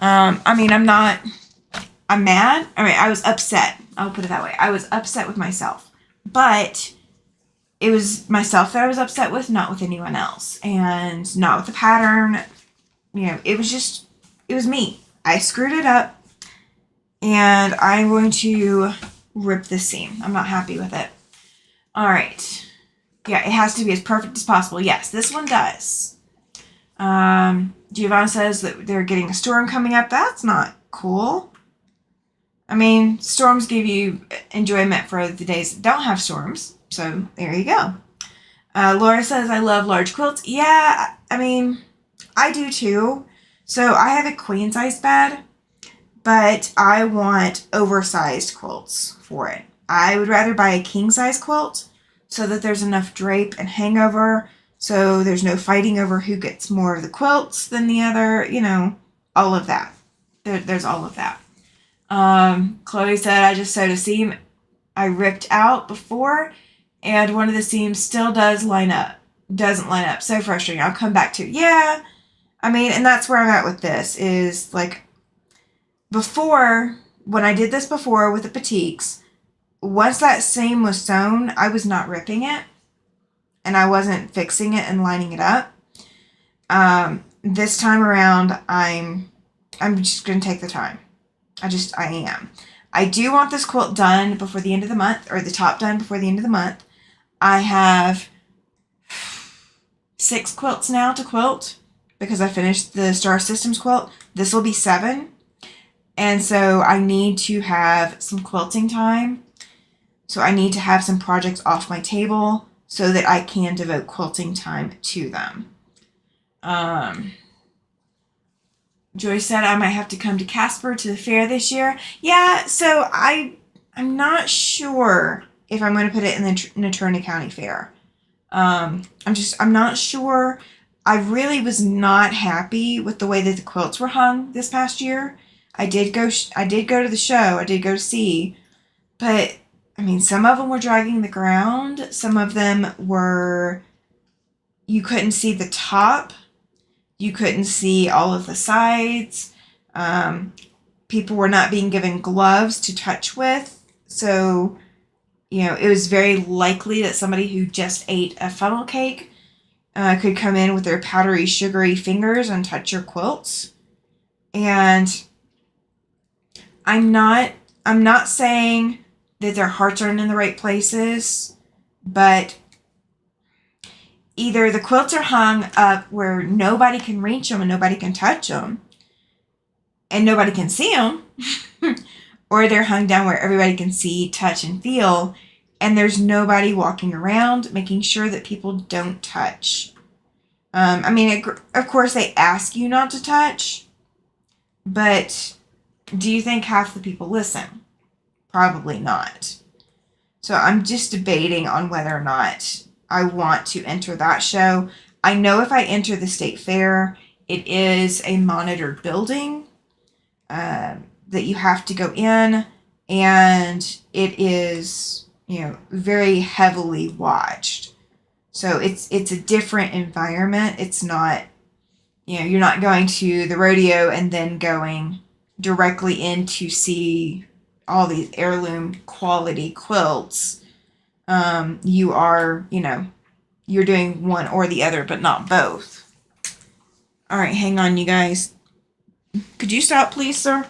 I mean, I'm mad. I mean, I was upset. I'll put it that way. I was upset with myself. But it was myself that I was upset with, not with anyone else. And not with the pattern. It was me. I screwed it up. And I'm going to rip this seam. I'm not happy with it. All right. Yeah, it has to be as perfect as possible. Yes, this one does. Giovanna says that they're getting a storm coming up. That's not cool. I mean, storms give you enjoyment for the days that don't have storms. So there you go. Laura says, I love large quilts. Yeah, I mean, I do too. So I have a queen size bed, but I want oversized quilts for it. I would rather buy a king size quilt so that there's enough drape and hangover, so there's no fighting over who gets more of the quilts than the other, all of that. There's all of that. Chloe said, I just sewed a seam I ripped out before, and one of the seams still doesn't line up. So frustrating. I'll come back to it. Yeah, I mean, and that's where I'm at with this, is like, before, when I did this before with the batiks, once that seam was sewn, I was not ripping it, and I wasn't fixing it and lining it up. This time around, I'm just going to take the time. I am. I do want this quilt done before the end of the month, or the top done before the end of the month. I have 6 quilts now to quilt, because I finished the Star Systems quilt. This will be 7. And so I need to have some quilting time. So I need to have some projects off my table so that I can devote quilting time to them. Joyce said I might have to come to Casper to the fair this year. Yeah, so I'm not sure if I'm going to put it in the Natrona County Fair. I'm not sure. I really was not happy with the way that the quilts were hung this past year. I did go to the show. I did go see, but I mean, some of them were dragging the ground. Some of them were, you couldn't see the top. You couldn't see all of the sides. People were not being given gloves to touch with. So, it was very likely that somebody who just ate a funnel cake could come in with their powdery, sugary fingers and touch your quilts. And I'm not saying that their hearts aren't in the right places, but either the quilts are hung up where nobody can reach them and nobody can touch them and nobody can see them, or they're hung down where everybody can see, touch, and feel, and there's nobody walking around making sure that people don't touch. I mean, of course, they ask you not to touch, but do you think half the people listen? Probably not. So I'm just debating on whether or not I want to enter that show. I know if I enter the state fair, it is a monitored building that you have to go in, and it is, very heavily watched. So it's a different environment. It's not, you're not going to the rodeo and then going directly in to see all these heirloom quality quilts. You are, you're doing one or the other, but not both. All right, hang on, you guys. Could you stop, please, sir?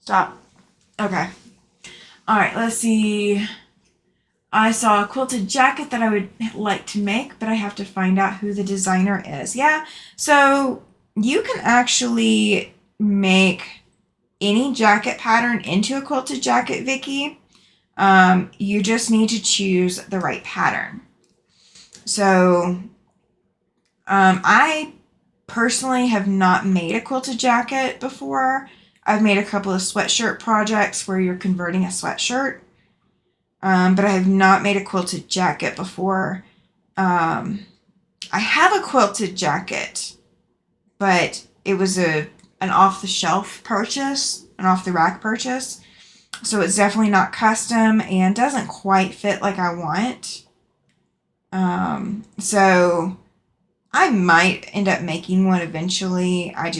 Stop. Okay. All right, let's see. I saw a quilted jacket that I would like to make, but I have to find out who the designer is. Yeah, so you can actually make any jacket pattern into a quilted jacket, Vicky. You just need to choose the right pattern. So, I personally have not made a quilted jacket before. I've made a couple of sweatshirt projects where you're converting a sweatshirt, but I have not made a quilted jacket before. I have a quilted jacket, but it was an off-the-shelf purchase, an off-the-rack purchase, so it's definitely not custom and doesn't quite fit like I want. So I might end up making one eventually. I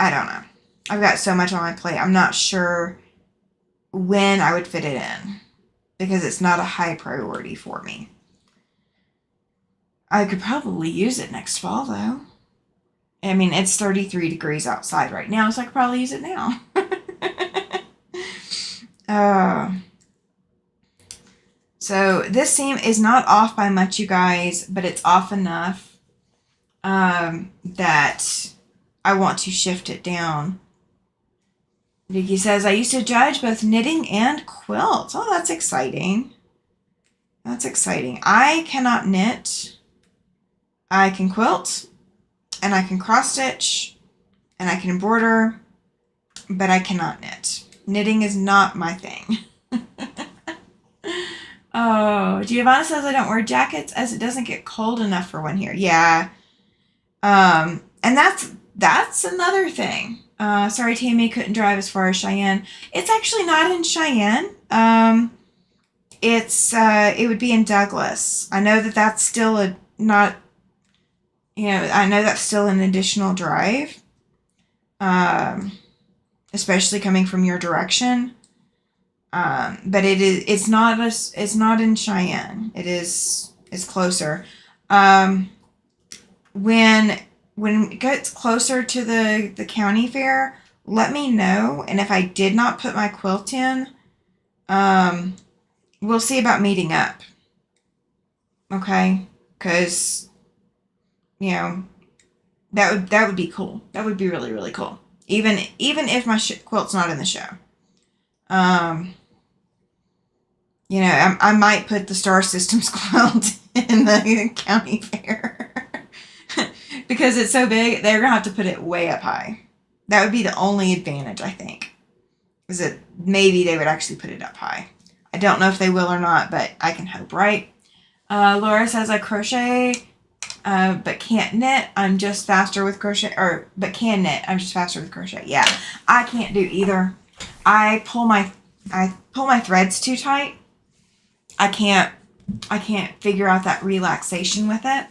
don't know. I've got so much on my plate. I'm not sure when I would fit it in because it's not a high priority for me. I could probably use it next fall, though. I mean, it's 33 degrees outside right now, so I could probably use it now. So this seam is not off by much, you guys, but it's off enough that I want to shift it down. Vicky says, I used to judge both knitting and quilts. Oh, that's exciting. That's exciting. I cannot knit. I can quilt, and I can cross stitch, and I can embroider, but I cannot knit. Knitting is not my thing. Oh, Giovanna says I don't wear jackets as it doesn't get cold enough for one here. Yeah. And that's another thing. Sorry, Tammy couldn't drive as far as Cheyenne. It's actually not in Cheyenne. It would be in Douglas. I know that that's still I know that's still an additional drive. Especially coming from your direction. But it's not in Cheyenne. It's closer. When it gets closer to the county fair, let me know. And if I did not put my quilt in, we'll see about meeting up. Okay? Because, that would be cool. That would be really, really cool. Even if my quilt's not in the show. I might put the Star Systems quilt in the county fair. Because it's so big, they're going to have to put it way up high. That would be the only advantage, I think. Is that maybe they would actually put it up high. I don't know if they will or not, but I can hope, right? Laura says, I crochet, but can't knit. I'm just faster with crochet. But can knit. I'm just faster with crochet. Yeah, I can't do either. I pull my threads too tight. I can't figure out that relaxation with it.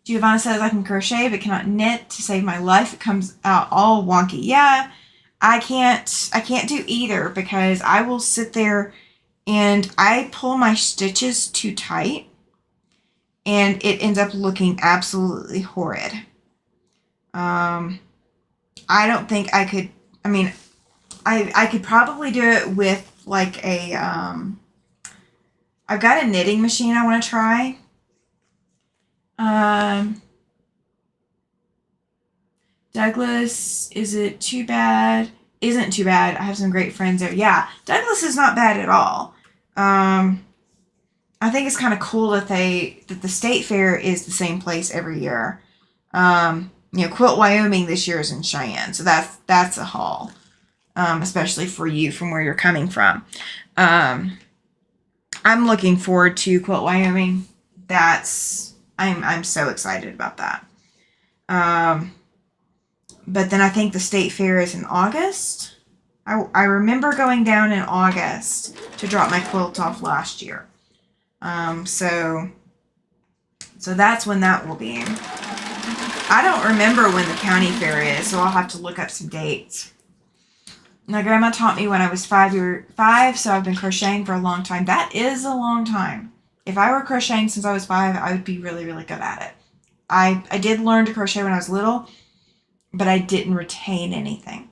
Giovanna says I can crochet but cannot knit to save my life. It comes out all wonky. Yeah, I can't do either because I will sit there and I pull my stitches too tight and it ends up looking absolutely horrid. I don't think I could, I mean, I could probably do it with like a, I've got a knitting machine I want to try. Douglas, is it too bad? Isn't too bad. I have some great friends there. Yeah, Douglas is not bad at all. I think it's kind of cool that the state fair is the same place every year. Quilt, Wyoming this year is in Cheyenne, so that's a haul, especially for you from where you're coming from. I'm looking forward to Quilt, Wyoming. I'm so excited about that. But then I think the state fair is in August. I remember going down in August to drop my quilt off last year. So that's when that will be. I don't remember when the county fair is, so I'll have to look up some dates. My grandma taught me when I was 5, so I've been crocheting for a long time. That is a long time. If I were crocheting since I was 5, I would be really, really good at it. I did learn to crochet when I was little, but I didn't retain anything.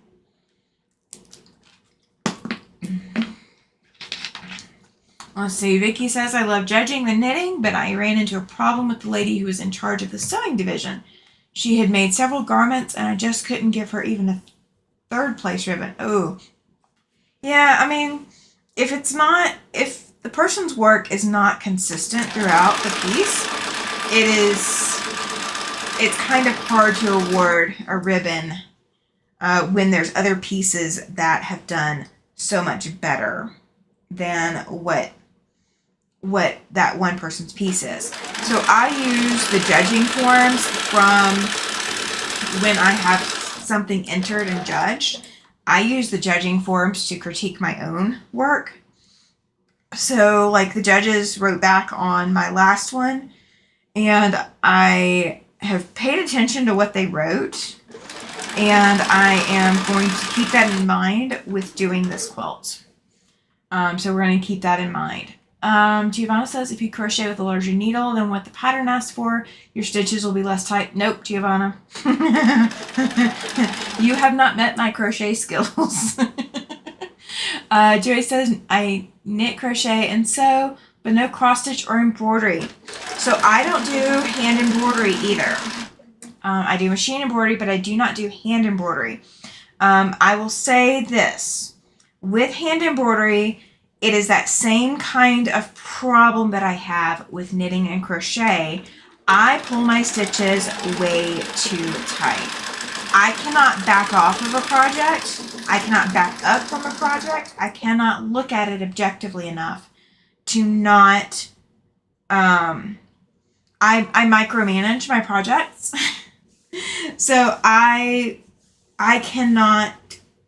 Let's see. Vicky says, I love judging the knitting, but I ran into a problem with the lady who was in charge of the sewing division. She had made several garments, and I just couldn't give her even a 3rd place ribbon. Oh. Yeah, I mean, if the person's work is not consistent throughout the piece, it's kind of hard to award a ribbon when there's other pieces that have done so much better than what that one person's piece is. So I use the judging forms from when I have something entered and judged. I use the judging forms to critique my own work. So like the judges wrote back on my last one, and I have paid attention to what they wrote, and I am going to keep that in mind with doing this quilt. So we're going to keep that in mind. Giovanna says, if you crochet with a larger needle than what the pattern asks for, your stitches will be less tight. Nope, Giovanna. You have not met my crochet skills. Joy says, I knit, crochet, and sew, but no cross stitch or embroidery. So I don't do hand embroidery either. I do machine embroidery, but I do not do hand embroidery. I will say this. With hand embroidery, it is that same kind of problem that I have with knitting and crochet. I pull my stitches way too tight. I cannot back off of a project. I cannot back up from a project. I cannot look at it objectively enough to not, I micromanage my projects. So I cannot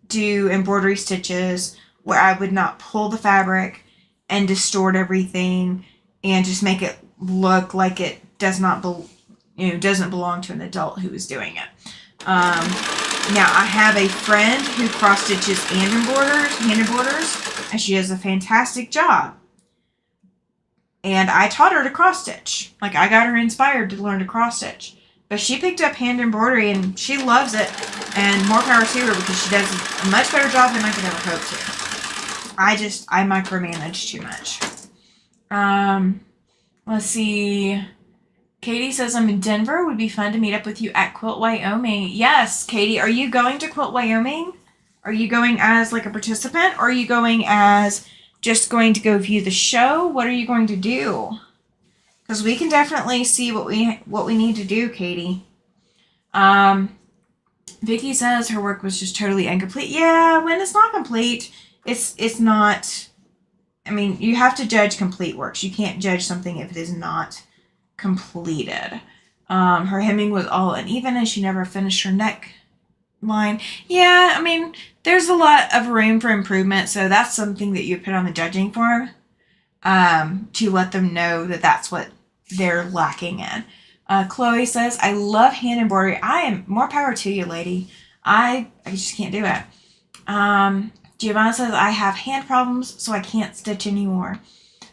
do embroidery stitches where I would not pull the fabric and distort everything and just make it look like it doesn't belong to an adult who is doing it. Now I have a friend who cross stitches and hand embroiders, and she does a fantastic job. And I taught her to cross stitch. Like, I got her inspired to learn to cross stitch. But she picked up hand embroidery and she loves it, and more power to her because she does a much better job than I could ever hope to. I micromanage too much. Let's see. Katie says, I'm in Denver. Would be fun to meet up with you at Quilt, Wyoming. Yes, Katie. Are you going to Quilt, Wyoming? Are you going as like a participant, or are you going as just going to go view the show? What are you going to do? Because we can definitely see what we need to do, Katie. Vicky says her work was just totally incomplete. Yeah, when it's not complete, it's not. I mean, you have to judge complete works. You can't judge something if it is not completed. Her hemming was all uneven and she never finished her neck line. Yeah, I mean, there's a lot of room for improvement, so that's something that you put on the judging form to let them know that that's what they're lacking in. Chloe says, I love hand embroidery. I am more power to you, lady. I just can't do it. Giovanna says, I have hand problems, so I can't stitch anymore.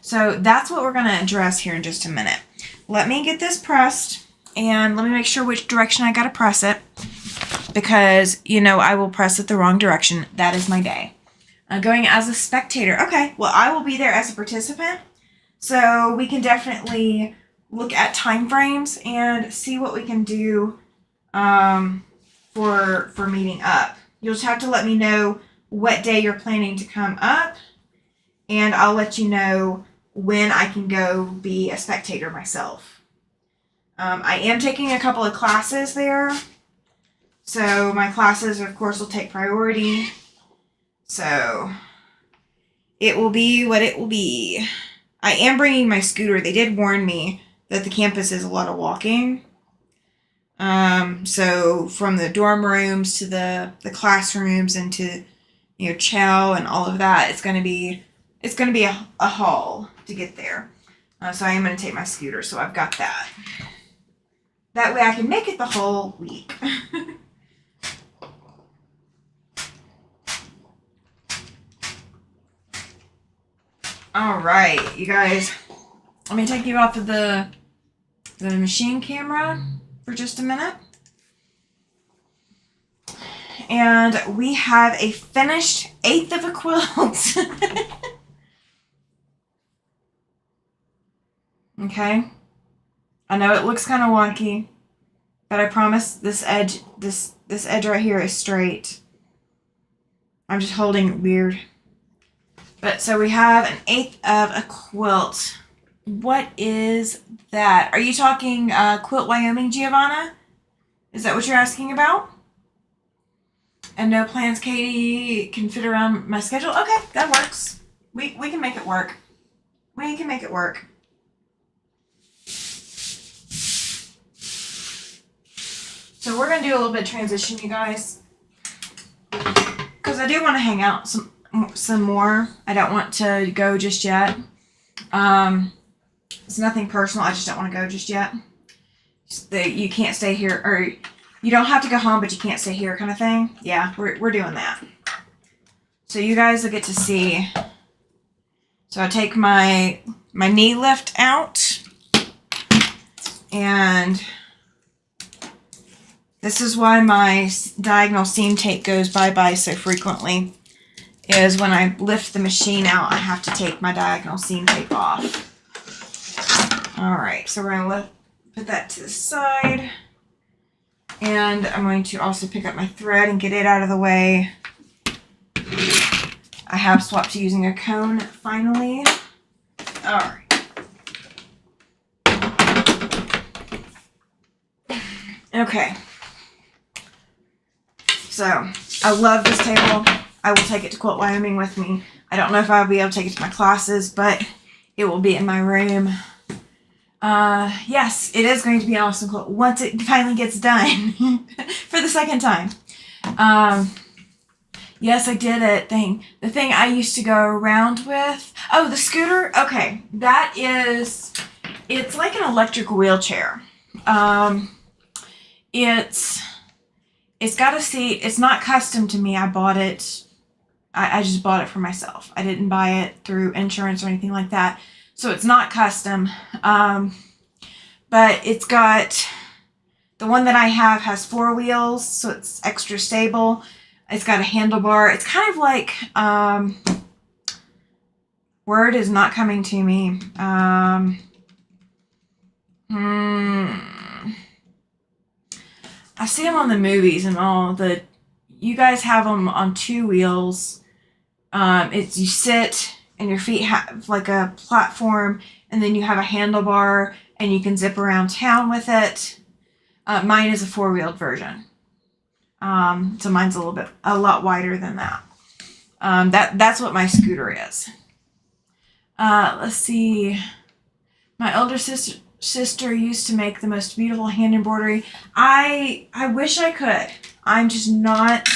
So that's what we're going to address here in just a minute. Let me get this pressed, and let me make sure which direction I got to press it. because, you know, I will press it the wrong direction. That is my day. Going as a spectator. Okay, well, I will be there as a participant. So we can definitely look at time frames and see what we can do for meeting up. You'll just have to let me know what day you're planning to come up, and I'll let you know when I can go be a spectator myself. I am taking a couple of classes there, so my classes, of course, will take priority. So it will be what it will be. I am bringing my scooter. They did warn me that the campus is a lot of walking. So from the dorm rooms to the classrooms and to, you know, chow and all of that, it's going to be a haul to get there. So I am going to take my scooter. So I've got that. That way I can make it the whole week. All right, you guys, let me take you off of the machine camera for just a minute. And we have a finished 1/8 of a quilt. Okay. I know it looks kind of wonky, but I promise this edge right here is straight. I'm just holding it weird. But so we have an 1/8 of a quilt. What is that? Are you talking Quilt Wyoming, Giovanna? Is that what you're asking about? And no plans, Katie, can fit around my schedule? Okay, that works. We can make it work. We can make it work. So we're going to do a little bit of transition, you guys. Because I do want to hang out some more. I don't want to go just yet. It's nothing personal. I just don't want to go just yet. You can't stay here, or you don't have to go home, but you can't stay here kind of thing. Yeah, we're doing that. So you guys will get to see. So I take my knee lift out, and this is why my diagonal seam tape goes bye-bye so frequently, is when I lift the machine out, I have to take my diagonal seam tape off. All right, so we're going to put that to the side. And I'm going to also pick up my thread and get it out of the way. I have swapped to using a cone finally. All right. Okay. So, I love this table. I will take it to Quilt Wyoming with me. I don't know if I'll be able to take it to my classes, but it will be in my room. Yes, it is going to be an awesome quilt once it finally gets done for the second time. Yes, I did it. The thing I used to go around with. Oh, the scooter. Okay, it's like an electric wheelchair. It's got a seat. It's not custom to me. I bought it. I just bought it for myself. I didn't buy it through insurance or anything like that. So it's not custom. But it's got, the one that I have has 4 wheels, so it's extra stable. It's got a handlebar. It's kind of like, word is not coming to me. I see them on the movies and all. You guys have them on 2 wheels. You sit and your feet have like a platform, and then you have a handlebar and you can zip around town with it. Mine is a 4-wheeled version. So mine's a lot wider than that. That's what my scooter is. Let's see. My older sister used to make the most beautiful hand embroidery. I wish I could. I'm just not.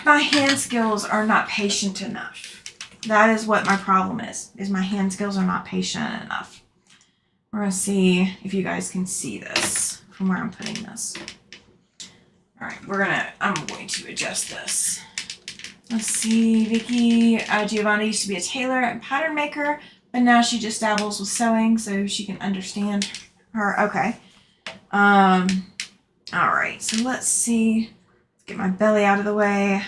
My hand skills are not patient enough. That is what my problem is my hand skills are not patient enough. We're going to see if you guys can see this from where I'm putting this. All right, I'm going to adjust this. Let's see, Vicky, Giovanna used to be a tailor and pattern maker, but now she just dabbles with sewing so she can understand her. Okay. All right, so let's see. Let's get my belly out of the way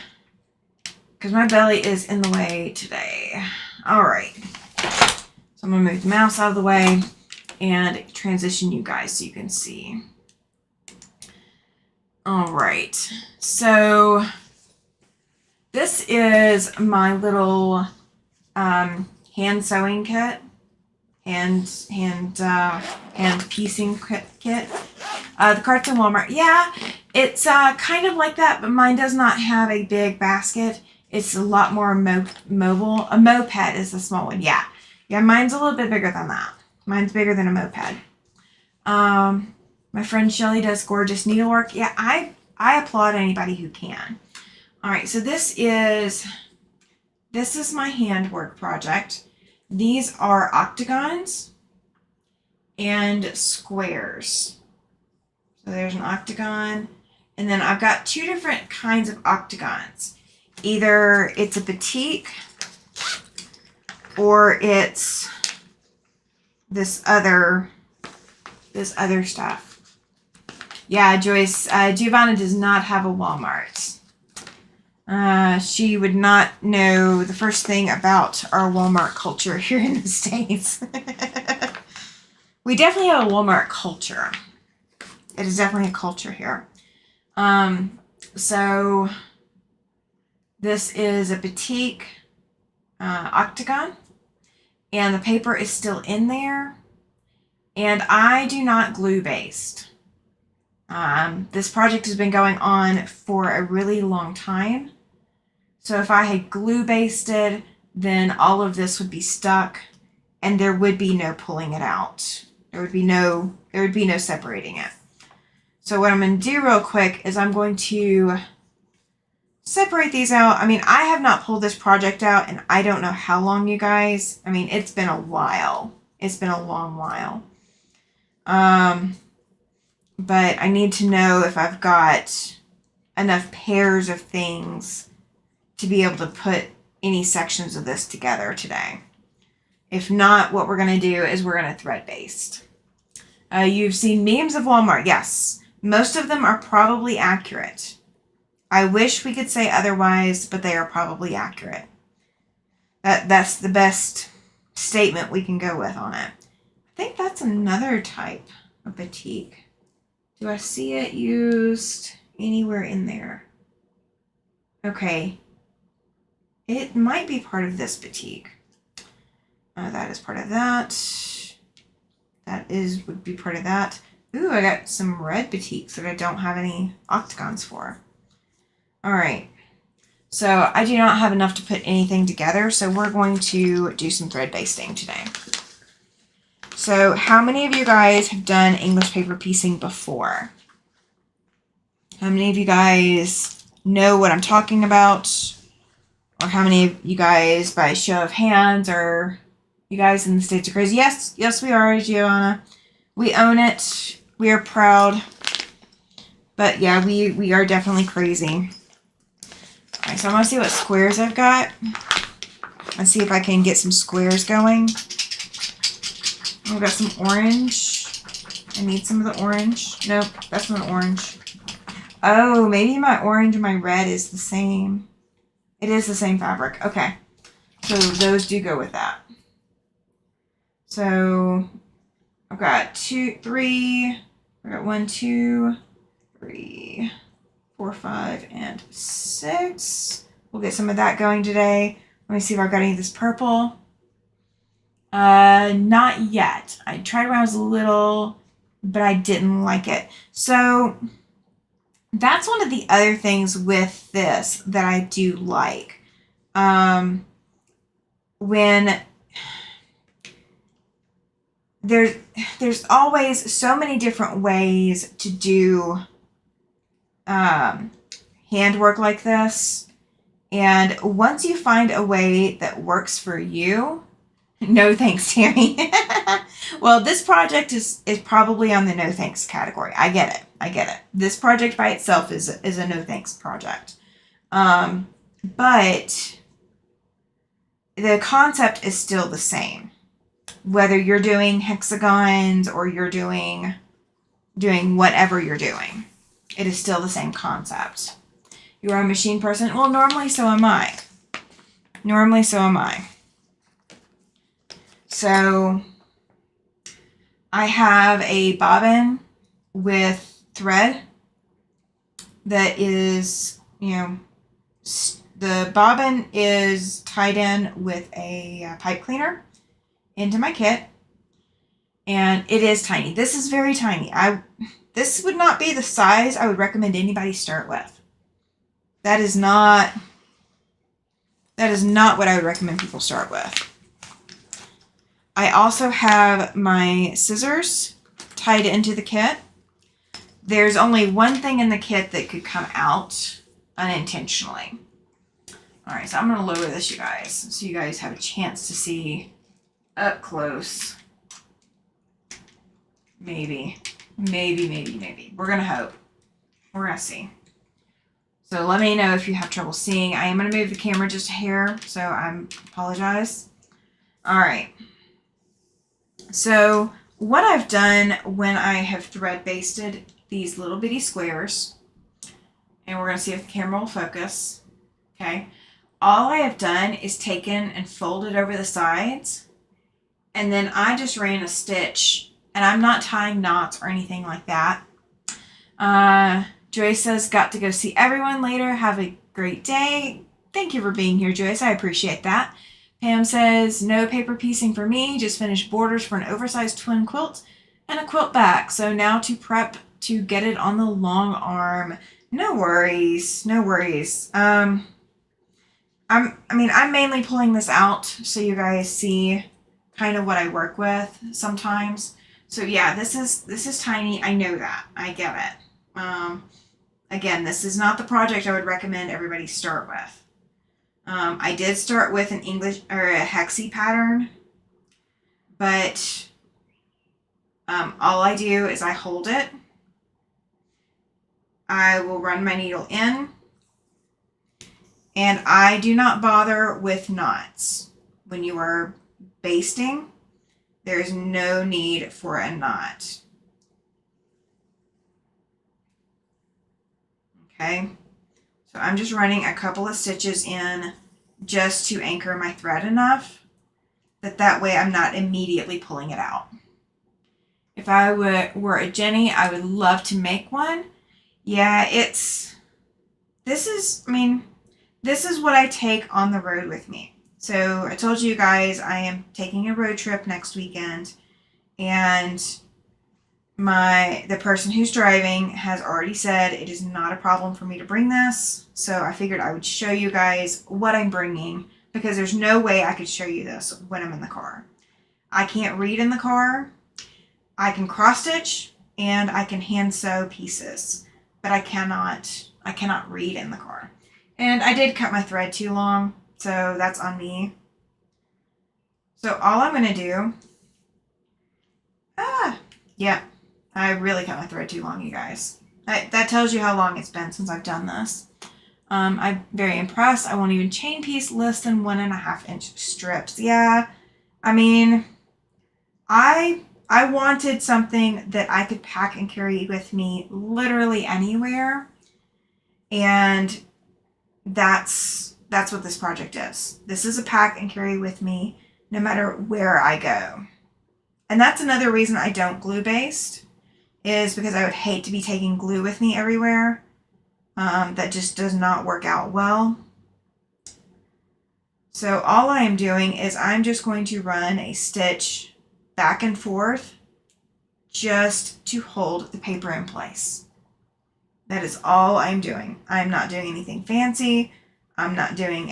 because my belly is in the way today. All right. So I'm going to move the mouse out of the way and transition you guys so you can see. All right. So this is my little hand sewing kit, hand piecing kit. The cart's in Walmart. Yeah, it's kind of like that, but mine does not have a big basket. It's a lot more mobile. A moped is the small one. Yeah, mine's a little bit bigger than that. Mine's bigger than a moped. My friend Shelly does gorgeous needlework. Yeah, I applaud anybody who can. All right, so this is my handwork project. These are octagons and squares. So there's an octagon, and then I've got two different kinds of octagons. Either it's a batik or it's this other stuff. Yeah, Joyce, Giovanna does not have a Walmart. She would not know the first thing about our Walmart culture here in the States. We definitely have a Walmart culture. It is definitely a culture here. So this is a batik octagon, and the paper is still in there. And I do not glue based. This project has been going on for a really long time. So if I had glue basted, then all of this would be stuck and there would be no pulling it out. There would be no separating it. So what I'm going to do real quick is I'm going to separate these out. I mean, I have not pulled this project out and I don't know how long, you guys. I mean, it's been a while. It's been a long while. But I need to know if I've got enough pairs of things to be able to put any sections of this together today. If not, what we're going to do is we're going to thread based. You've seen memes of Walmart. Yes, most of them are probably accurate. I wish we could say otherwise, but they are probably accurate. That's the best statement we can go with on it. I think that's another type of batik. Do I see it used anywhere in there? Okay. It might be part of this batik. That is part of that. Would be part of that. Ooh, I got some red batiks that I don't have any octagons for. All right. So I do not have enough to put anything together, so we're going to do some thread basting today. So how many of you guys have done English paper piecing before? How many of you guys know what I'm talking about? Or how many of you guys, by show of hands, are you guys in the States are crazy? Yes, we are, Giovanna. We own it. We are proud. But yeah, we are definitely crazy. Alright, so I'm going to see what squares I've got. Let's see if I can get some squares going. I've got some orange. I need some of the orange. Nope, that's not orange. Oh, maybe my orange and my red is the same. It is the same fabric. Okay. So those do go with that. So I've got 3. I got 1, 2, 3, 4, 5, and 6. We'll get some of that going today. Let me see if I've got any of this purple. Not yet. I tried when I was little, but I didn't like it. So that's one of the other things with this that I do like. When there's always so many different ways to do handwork like this, and once you find a way that works for you, no thanks, Tammy. Well, this project is probably on the no thanks category. I get it. This project by itself is a no thanks project. But the concept is still the same. Whether you're doing hexagons or you're doing whatever you're doing. it is still the same concept. You are a machine person. Well, normally so am I. Normally so am I. So I have a bobbin with thread that is, the bobbin is tied in with a pipe cleaner into my kit, and it is tiny. This is very tiny. This would not be the size I would recommend anybody start with. That is not what I would recommend people start with. I also have my scissors tied into the kit. There's only one thing in the kit that could come out unintentionally. All right, so I'm going to lower this, you guys, so you guys have a chance to see up close. Maybe. We're going to hope. We're going to see. So let me know if you have trouble seeing. I am going to move the camera just a hair, so I apologize. All right. So what I've done when I have thread basted these little bitty squares, and we're going to see if the camera will focus. Okay. All I have done is taken and folded over the sides, and then I just ran a stitch, and I'm not tying knots or anything like that. Joyce says, got to go see everyone later. Have a great day. Thank you for being here, Joyce. I appreciate that. Pam says, no paper piecing for me. Just finished borders for an oversized twin quilt and a quilt back. So now to prep to get it on the long arm. No worries. I'm mainly pulling this out so you guys see kind of what I work with sometimes. So yeah, this is tiny. I know that. I get it. Again, this is not the project I would recommend everybody start with. I did start with an English or a hexie pattern, but all I do is I hold it. I will run my needle in, and I do not bother with knots. When you are basting, there's no need for a knot. Okay, so I'm just running a couple of stitches in just to anchor my thread enough that way I'm not immediately pulling it out. If I were a Jenny, I would love to make one. Yeah, this is what I take on the road with me. So I told you guys I am taking a road trip next weekend, and the person who's driving has already said it is not a problem for me to bring this. So I figured I would show you guys what I'm bringing, because there's no way I could show you this when I'm in the car. I can't read in the car. I can cross stitch and I can hand sew pieces, but I cannot read in the car. And I did cut my thread too long, so that's on me. So all I'm going to do, yeah, I really cut my thread too long, you guys. That tells you how long it's been since I've done this. I'm very impressed. I won't even chain piece less than 1.5 inch strips. Yeah, I wanted something that I could pack and carry with me literally anywhere. And that's what this project is. This is a pack and carry with me no matter where I go. And that's another reason I don't glue based, is because I would hate to be taking glue with me everywhere. That just does not work out well. So all I am doing is I'm just going to run a stitch back and forth just to hold the paper in place. That is all I'm doing. I'm not doing anything fancy. I'm not doing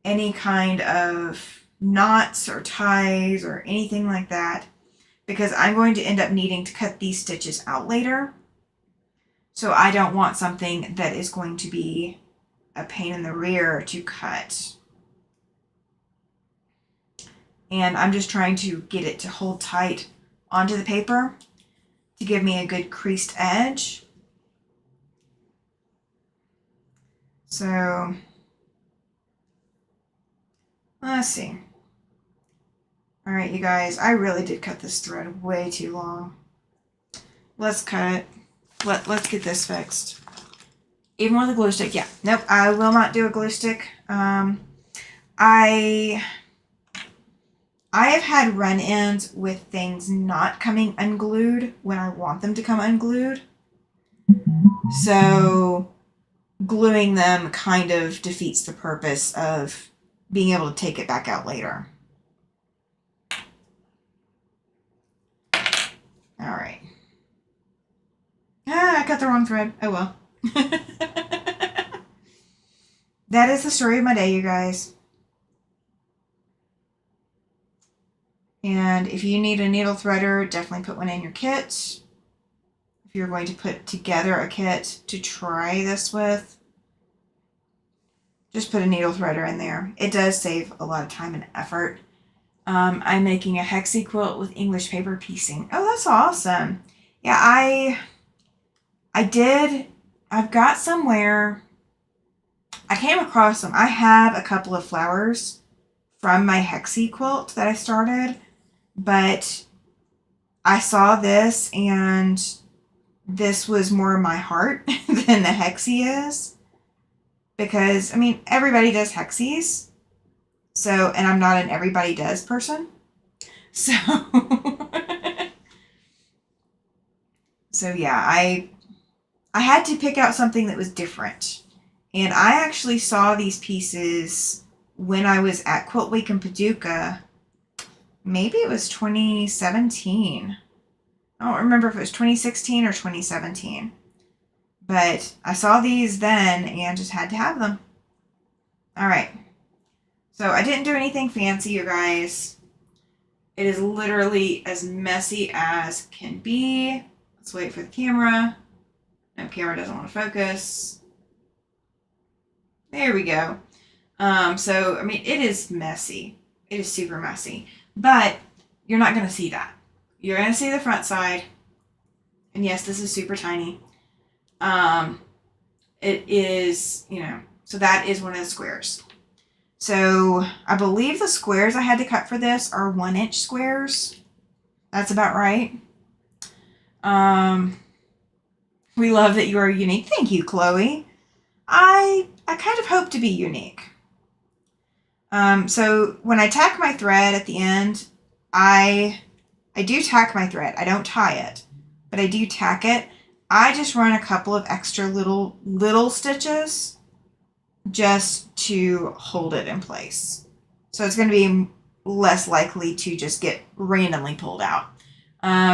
any kind of knots or ties or anything like that, because I'm going to end up needing to cut these stitches out later. So I don't want something that is going to be a pain in the rear to cut. And I'm just trying to get it to hold tight onto the paper to give me a good creased edge. So let's see. All right, you guys, I really did cut this thread way too long. let's cut it. Let's get this fixed. Even with a glue stick, yeah. Nope, I will not do a glue stick. I have had run-ins with things not coming unglued when I want them to come unglued. So gluing them kind of defeats the purpose of being able to take it back out later. All right. I cut the wrong thread. Oh well. That is the story of my day, you guys. And if you need a needle threader, definitely put one in your kit. If you're going to put together a kit to try this with, just put a needle threader in there. It does save a lot of time and effort. I'm making a hexie quilt with English paper piecing. Oh, that's awesome. Yeah, I've got somewhere, I came across them. I have a couple of flowers from my hexie quilt that I started, but I saw this and this was more my heart than the hexie is, because I mean everybody does hexies, so, and I'm not an everybody does person, so so yeah, I had to pick out something that was different, and I actually saw these pieces when I was at Quilt Week in Paducah. Maybe it was 2017. I don't remember if it was 2016 or 2017. But I saw these then and just had to have them. All right. So I didn't do anything fancy, you guys. It is literally as messy as can be. Let's wait for the camera. No, camera doesn't want to focus. There we go. So, I mean, it is messy. It is super messy. But you're not going to see that. You're going to see the front side. And yes, this is super tiny. It is, you know, so that is one of the squares. So I believe the squares I had to cut for this are 1-inch squares. That's about right. We love that you are unique. Thank you, Chloe. I kind of hope to be unique. So when I tack my thread at the end, I do tack my thread. I don't tie it, but I do tack it. I just run a couple of extra little stitches just to hold it in place. So it's going to be less likely to just get randomly pulled out.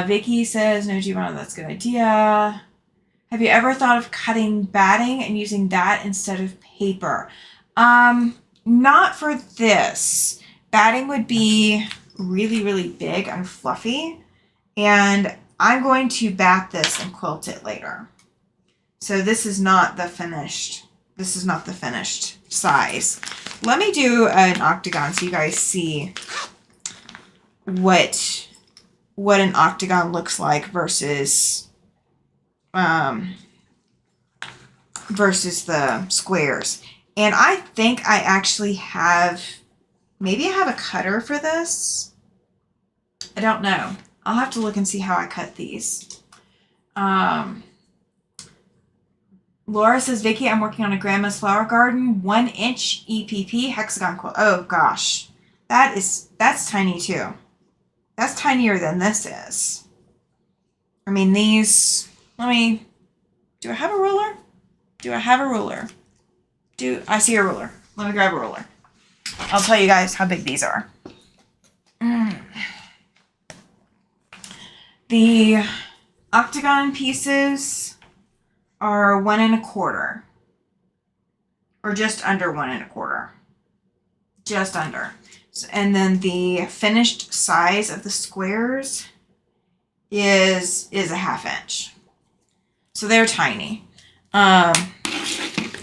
Vicky says, no, Giovanna, that's a good idea. Have you ever thought of cutting batting and using that instead of paper? Not for this. Batting would be really, really big and fluffy, and I'm going to bat this and quilt it later. So this is not the finished size. Let me do an octagon so you guys see what an octagon looks like versus the squares. And I think I actually have, maybe I have a cutter for this. I don't know. I'll have to look and see how I cut these. Laura says, Vicky, I'm working on a grandma's flower garden, 1-inch EPP hexagon quilt. Oh gosh, that's tiny too. That's tinier than this is. I mean, these, do I have a ruler? Do I have a ruler? I see a ruler. Let me grab a ruler. I'll tell you guys how big these are. The octagon pieces are 1 1/4, or just under 1 1/4, just under. And then the finished size of the squares is a 1/2 inch. So they're tiny.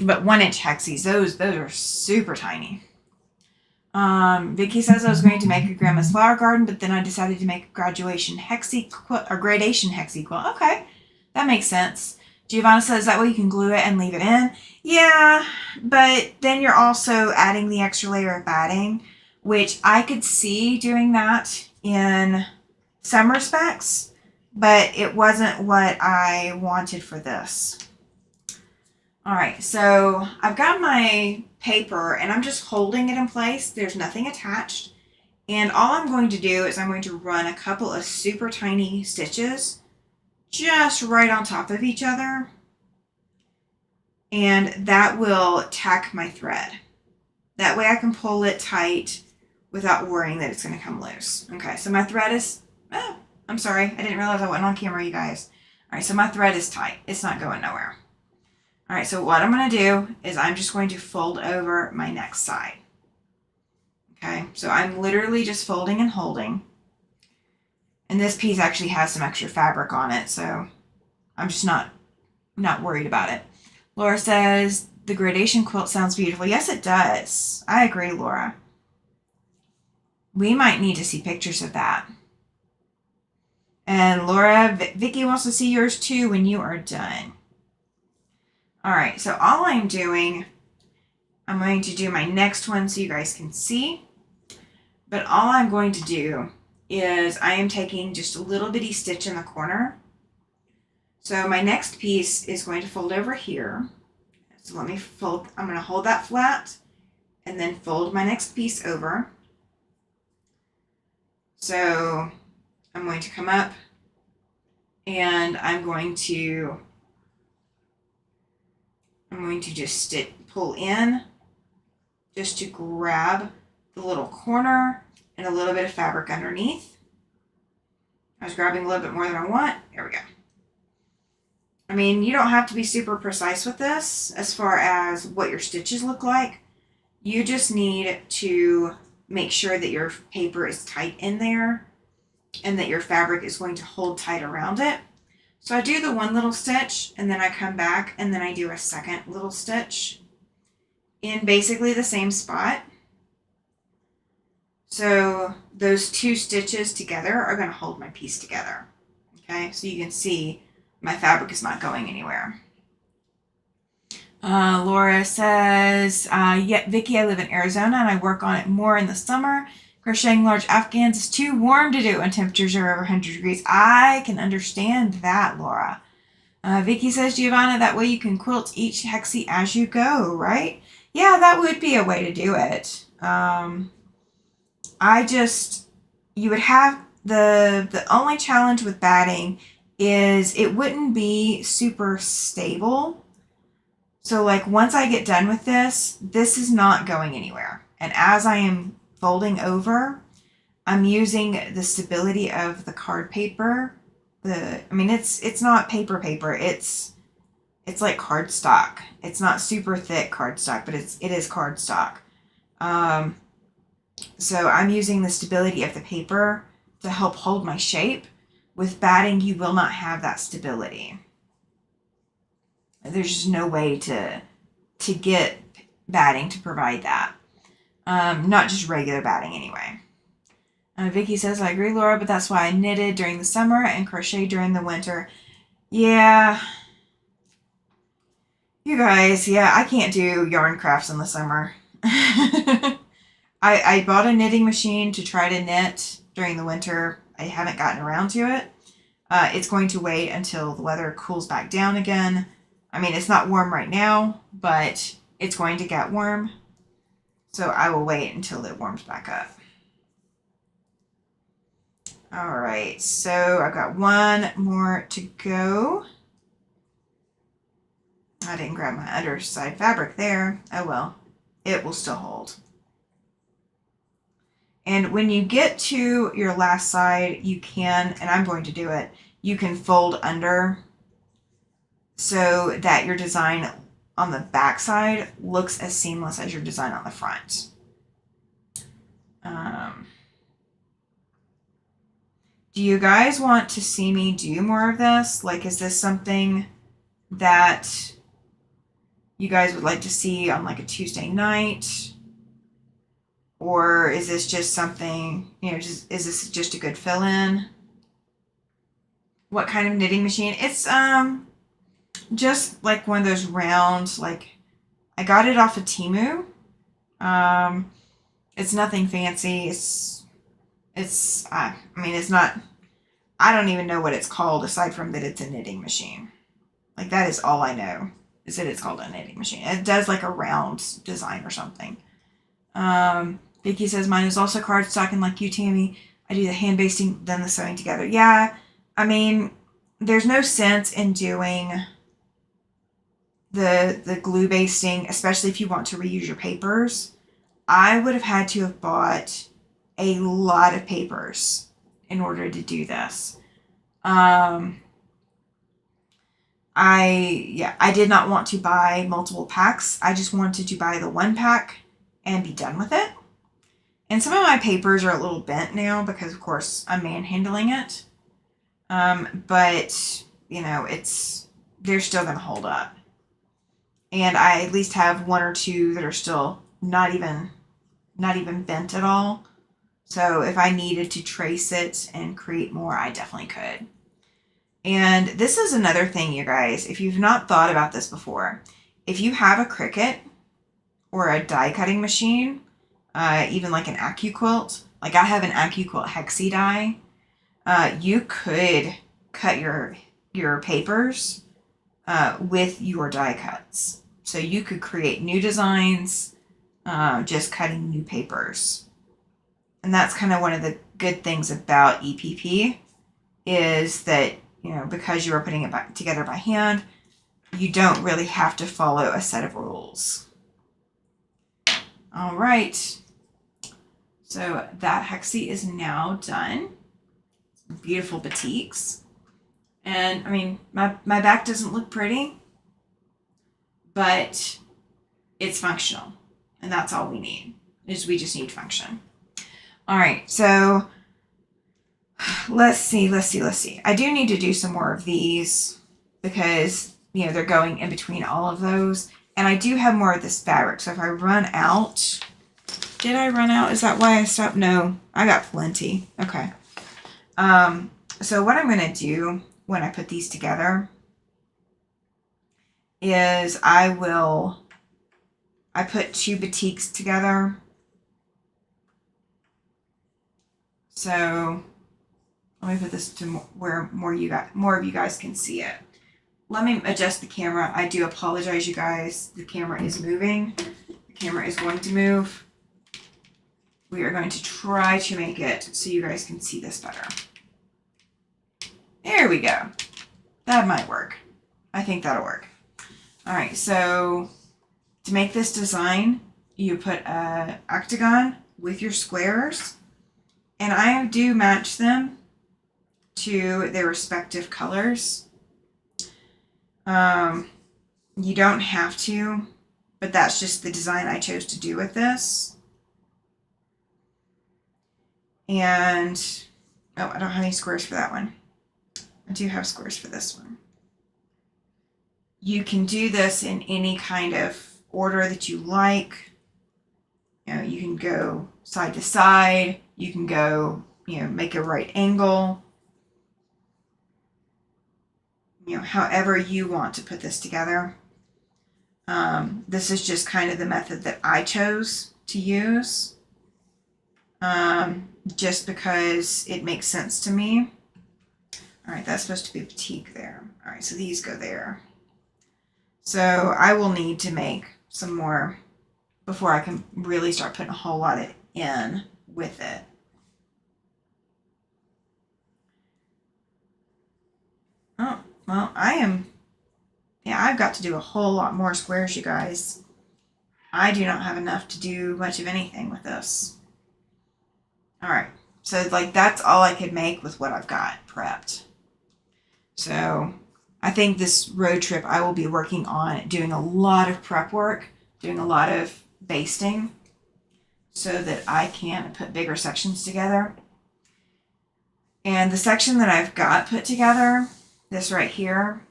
But 1-inch hexies, those are super tiny. Vicky says I was going to make a grandma's flower garden, but then I decided to make a graduation hexie quilt, or gradation hexie quilt. Okay, that makes sense. Giovanna says that way you can glue it and leave it in. Yeah, but then you're also adding the extra layer of batting, which I could see doing that in some respects, but it wasn't what I wanted for this. All right, so I've got my paper and I'm just holding it in place. There's nothing attached. And all I'm going to do is I'm going to run a couple of super tiny stitches just right on top of each other. And that will tack my thread. That way I can pull it tight without worrying that it's going to come loose. Okay, so my thread is, oh, I'm sorry. I didn't realize I wasn't on camera, you guys. All right, so my thread is tight. It's not going nowhere. All right, so what I'm going to do is I'm just going to fold over my next side. Okay, so I'm literally just folding and holding. And this piece actually has some extra fabric on it, so I'm just not worried about it. Laura says, the gradation quilt sounds beautiful. Yes, it does. I agree, Laura. We might need to see pictures of that. And Laura, Vicky wants to see yours too when you are done. All right, so all I'm doing, I'm going to do my next one so you guys can see. But all I'm going to do is I am taking just a little bitty stitch in the corner. So my next piece is going to fold over here. So let me fold, I'm going to hold that flat and then fold my next piece over. So I'm going to come up and I'm going to just pull in just to grab the little corner and a little bit of fabric underneath. I was grabbing a little bit more than I want. There we go. I mean, you don't have to be super precise with this as far as what your stitches look like. You just need to make sure that your paper is tight in there and that your fabric is going to hold tight around it. So I do the one little stitch and then I come back and then I do a second little stitch in basically the same spot. So those two stitches together are going to hold my piece together. Okay, so you can see my fabric is not going anywhere. Laura says, yeah, Vicky, I live in Arizona and I work on it more in the summer. Crocheting large Afghans is too warm to do when temperatures are over 100 degrees. I can understand that, Laura. Vicky says, Giovanna, that way you can quilt each hexie as you go, right? Yeah, that would be a way to do it. You would have the only challenge with batting is it wouldn't be super stable. So like once I get done with this is not going anywhere. And as I am folding over, I'm using the stability of the card paper. It's not paper, it's like cardstock. It's not super thick cardstock, but it is cardstock. So I'm using the stability of the paper to help hold my shape. With batting, you will not have that stability. There's just no way to get batting to provide that. Not just regular batting anyway. Vicky says, I agree, Laura, but that's why I knitted during the summer and crocheted during the winter. Yeah. You guys, yeah, I can't do yarn crafts in the summer. I bought a knitting machine to try to knit during the winter. I haven't gotten around to it. It's going to wait until the weather cools back down again. I mean, it's not warm right now, but it's going to get warm. So I will wait until it warms back up. All right, so I've got one more to go. I didn't grab my underside fabric there. Oh well, it will still hold. And when you get to your last side, you can, and I'm going to do it, you can fold under so that your design on the back side looks as seamless as your design on the front. Do you guys want to see me do more of this? Like, is this something that you guys would like to see on like a Tuesday night? Or is this just something, is this just a good fill-in? What kind of knitting machine? It's just like one of those round, like, I got it off of Temu. It's nothing fancy. It's not, I don't even know what it's called aside from that it's a knitting machine. Like, that is all I know, is that it's called a knitting machine. It does like a round design or something. Vicky says, mine is also cardstock, and like you, Tammy, I do the hand basting, then the sewing together. Yeah, I mean, there's no sense in doing the glue basting, especially if you want to reuse your papers. I would have had to have bought a lot of papers in order to do this. I did not want to buy multiple packs. I just wanted to buy the one pack and be done with it. And some of my papers are a little bent now because, of course, I'm manhandling it. But, you know, they're still going to hold up. And I at least have one or two that are still not even bent at all. So if I needed to trace it and create more, I definitely could. And this is another thing, you guys, if you've not thought about this before, if you have a Cricut or a die cutting machine, even like an AccuQuilt, like I have an AccuQuilt Hexi die, you could cut your papers with your die cuts. So you could create new designs just cutting new papers. And that's kind of one of the good things about EPP is that, you know, because you are putting it back together by hand, you don't really have to follow a set of rules. All right. So that Hexi is now done. Beautiful batiks. And I mean, my back doesn't look pretty, but it's functional. And that's all we need, is we just need function. All right, so let's see. I do need to do some more of these because, you know, they're going in between all of those. And I do have more of this fabric. So if I run out, did I run out? Is that why I stopped? No, I got plenty. Okay. So what I'm going to do when I put these together is I put two batiks together. So let me put this to where more of you guys can see it. Let me adjust the camera. I do apologize, you guys. The camera is moving. The camera is going to move. We are going to try to make it so you guys can see this better. There we go. That might work. I think that'll work. All right, so to make this design, you put an octagon with your squares, and I do match them to their respective colors. You don't have to, but that's just the design I chose to do with this. And, oh, I don't have any squares for that one. I do have squares for this one. You can do this in any kind of order that you like. You know, you can go side to side. You can go, you know, make a right angle. You know, however you want to put this together. This is just kind of the method that I chose to use. Just because it makes sense to me. All right, that's supposed to be a batik there. All right, so these go there. So I will need to make some more before I can really start putting a whole lot in with it. Oh, well, I've got to do a whole lot more squares, you guys. I do not have enough to do much of anything with this. All right, so like that's all I could make with what I've got prepped. So I think this road trip I will be working on doing a lot of prep work, doing a lot of basting so that I can put bigger sections together. And the section that I've got put together, this right here,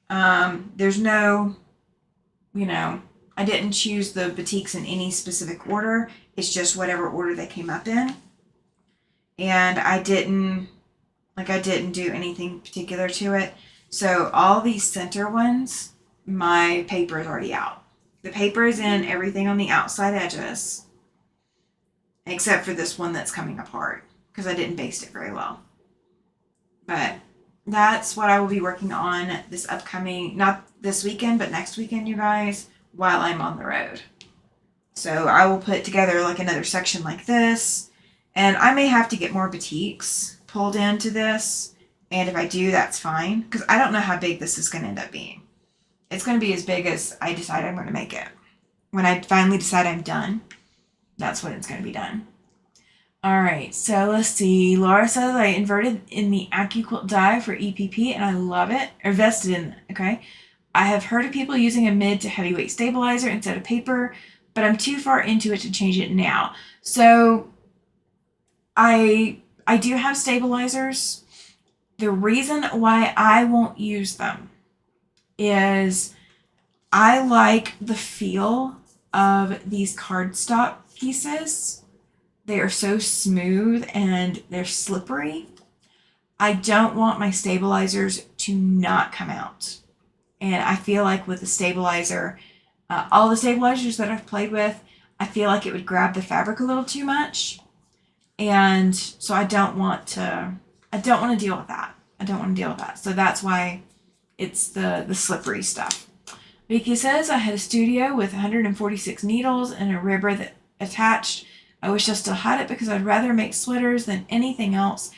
there's no, you know, I didn't choose the batiks in any specific order. It's just whatever order they came up in. And I didn't do anything particular to it. So all these center ones, my paper is already out. The paper is in everything on the outside edges, except for this one that's coming apart because I didn't baste it very well. But that's what I will be working on this upcoming, not this weekend, but next weekend, you guys, while I'm on the road. So I will put together like another section like this, and I may have to get more batiks pulled into this. And if I do, that's fine, because I don't know how big this is going to end up being. It's going to be as big as I decide I'm going to make it. When I finally decide I'm done, that's when it's going to be done. All right, so let's see. Laura says I inverted in the AccuQuilt die for EPP, and I love it. Or vested in it, okay? I have heard of people using a mid to heavyweight stabilizer instead of paper, but I'm too far into it to change it now. So I do have stabilizers. The reason why I won't use them is I like the feel of these cardstock pieces. They are so smooth and they're slippery. I don't want my stabilizers to not come out. And I feel like with the stabilizer, all the stabilizers that I've played with, I feel like it would grab the fabric a little too much. And so I don't want to deal with that. So that's why it's the slippery stuff. Vicky says, I had a studio with 146 needles and a ribber that attached. I wish I still had it because I'd rather make sweaters than anything else.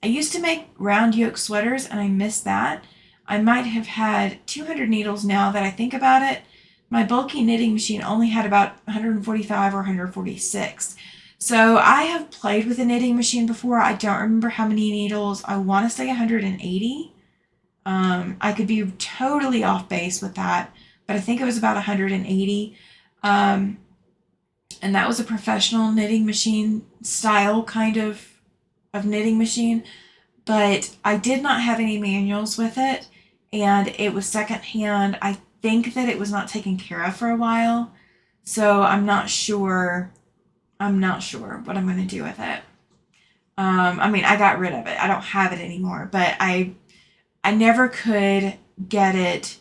I used to make round yoke sweaters and I miss that. I might have had 200 needles now that I think about it. My bulky knitting machine only had about 145 or 146. So I have played with a knitting machine before. I don't remember how many needles. I want to say 180. I could be totally off base with that, but I think it was about 180. And that was a professional knitting machine style kind of knitting machine, but I did not have any manuals with it, and it was secondhand. I think that it was not taken care of for a while, so I'm not sure what I'm going to do with it. I mean, I got rid of it. I don't have it anymore, but I never could get it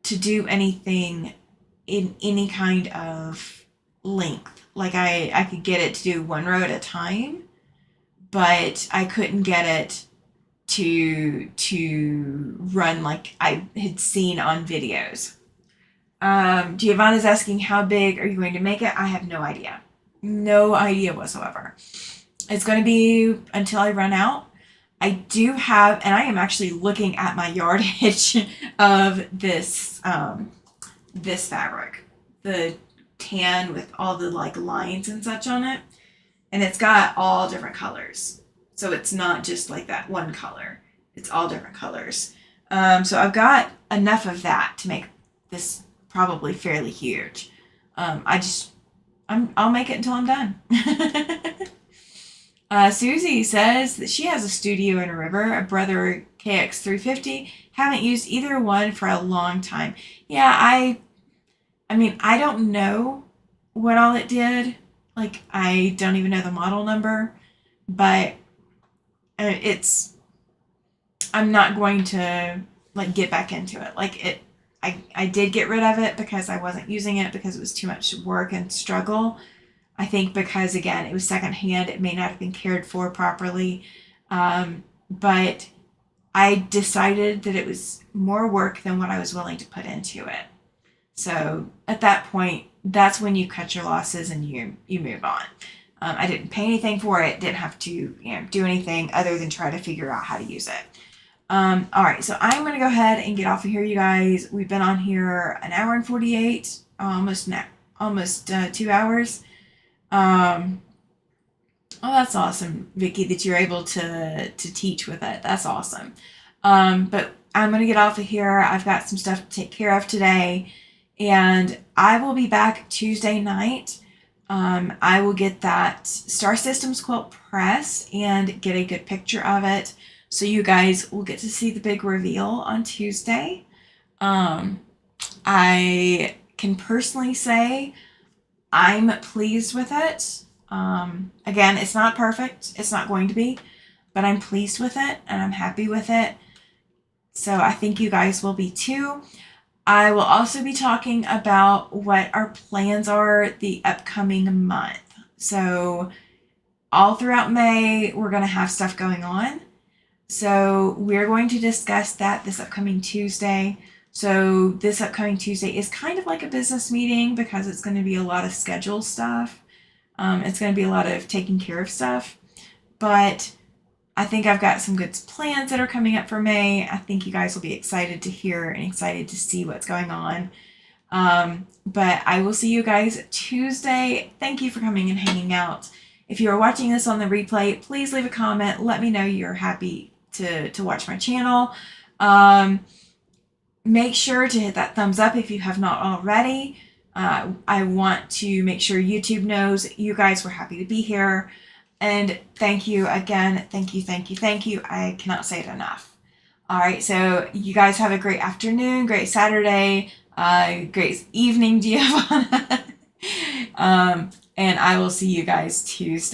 to do anything in any kind of length. Like I could get it to do one row at a time, but I couldn't get it to run like I had seen on videos. Giovanna's asking, how big are you going to make it? I have no idea. No idea whatsoever. It's going to be until I run out. I do have, and I am actually looking at my yardage of this this fabric, the tan with all the like lines and such on it, and it's got all different colors. So it's not just like that one color. It's all different colors. So I've got enough of that to make this probably fairly huge. I'll make it until I'm done. Susie says that she has a studio in a river, a Brother KX350. Haven't used either one for a long time. Yeah, I mean, I don't know what all it did. Like, I don't even know the model number, but I'm not going to like get back into it. Like I did get rid of it because I wasn't using it because it was too much work and struggle. I think because, again, it was secondhand, it may not have been cared for properly. But I decided that it was more work than what I was willing to put into it. So at that point, that's when you cut your losses and you move on. I didn't pay anything for it, didn't have to do anything other than try to figure out how to use it. All right, so I'm going to go ahead and get off of here, you guys. We've been on here an hour and 48, almost 2 hours. Oh, that's awesome, Vicky, that you're able to teach with it. That's awesome. But I'm going to get off of here. I've got some stuff to take care of today, and I will be back Tuesday night. I will get that Star Systems quilt pressed and get a good picture of it, so you guys will get to see the big reveal on Tuesday. I can personally say I'm pleased with it. Again, it's not perfect. It's not going to be, but I'm pleased with it and I'm happy with it. So I think you guys will be too. I will also be talking about what our plans are the upcoming month. So all throughout May, we're going to have stuff going on. So we're going to discuss that this upcoming Tuesday. So this upcoming Tuesday is kind of like a business meeting because it's going to be a lot of schedule stuff. It's going to be a lot of taking care of stuff. But I think I've got some good plans that are coming up for May. I think you guys will be excited to hear and excited to see what's going on. But I will see you guys Tuesday. Thank you for coming and hanging out. If you are watching this on the replay, please leave a comment. Let me know you're happy to watch my channel. Make sure to hit that thumbs up if you have not already. I want to make sure YouTube knows you guys were happy to be here. And thank you again. Thank you, thank you, thank you. I cannot say it enough. All right, so you guys have a great afternoon, great Saturday, great evening, Giovanna. And I will see you guys Tuesday.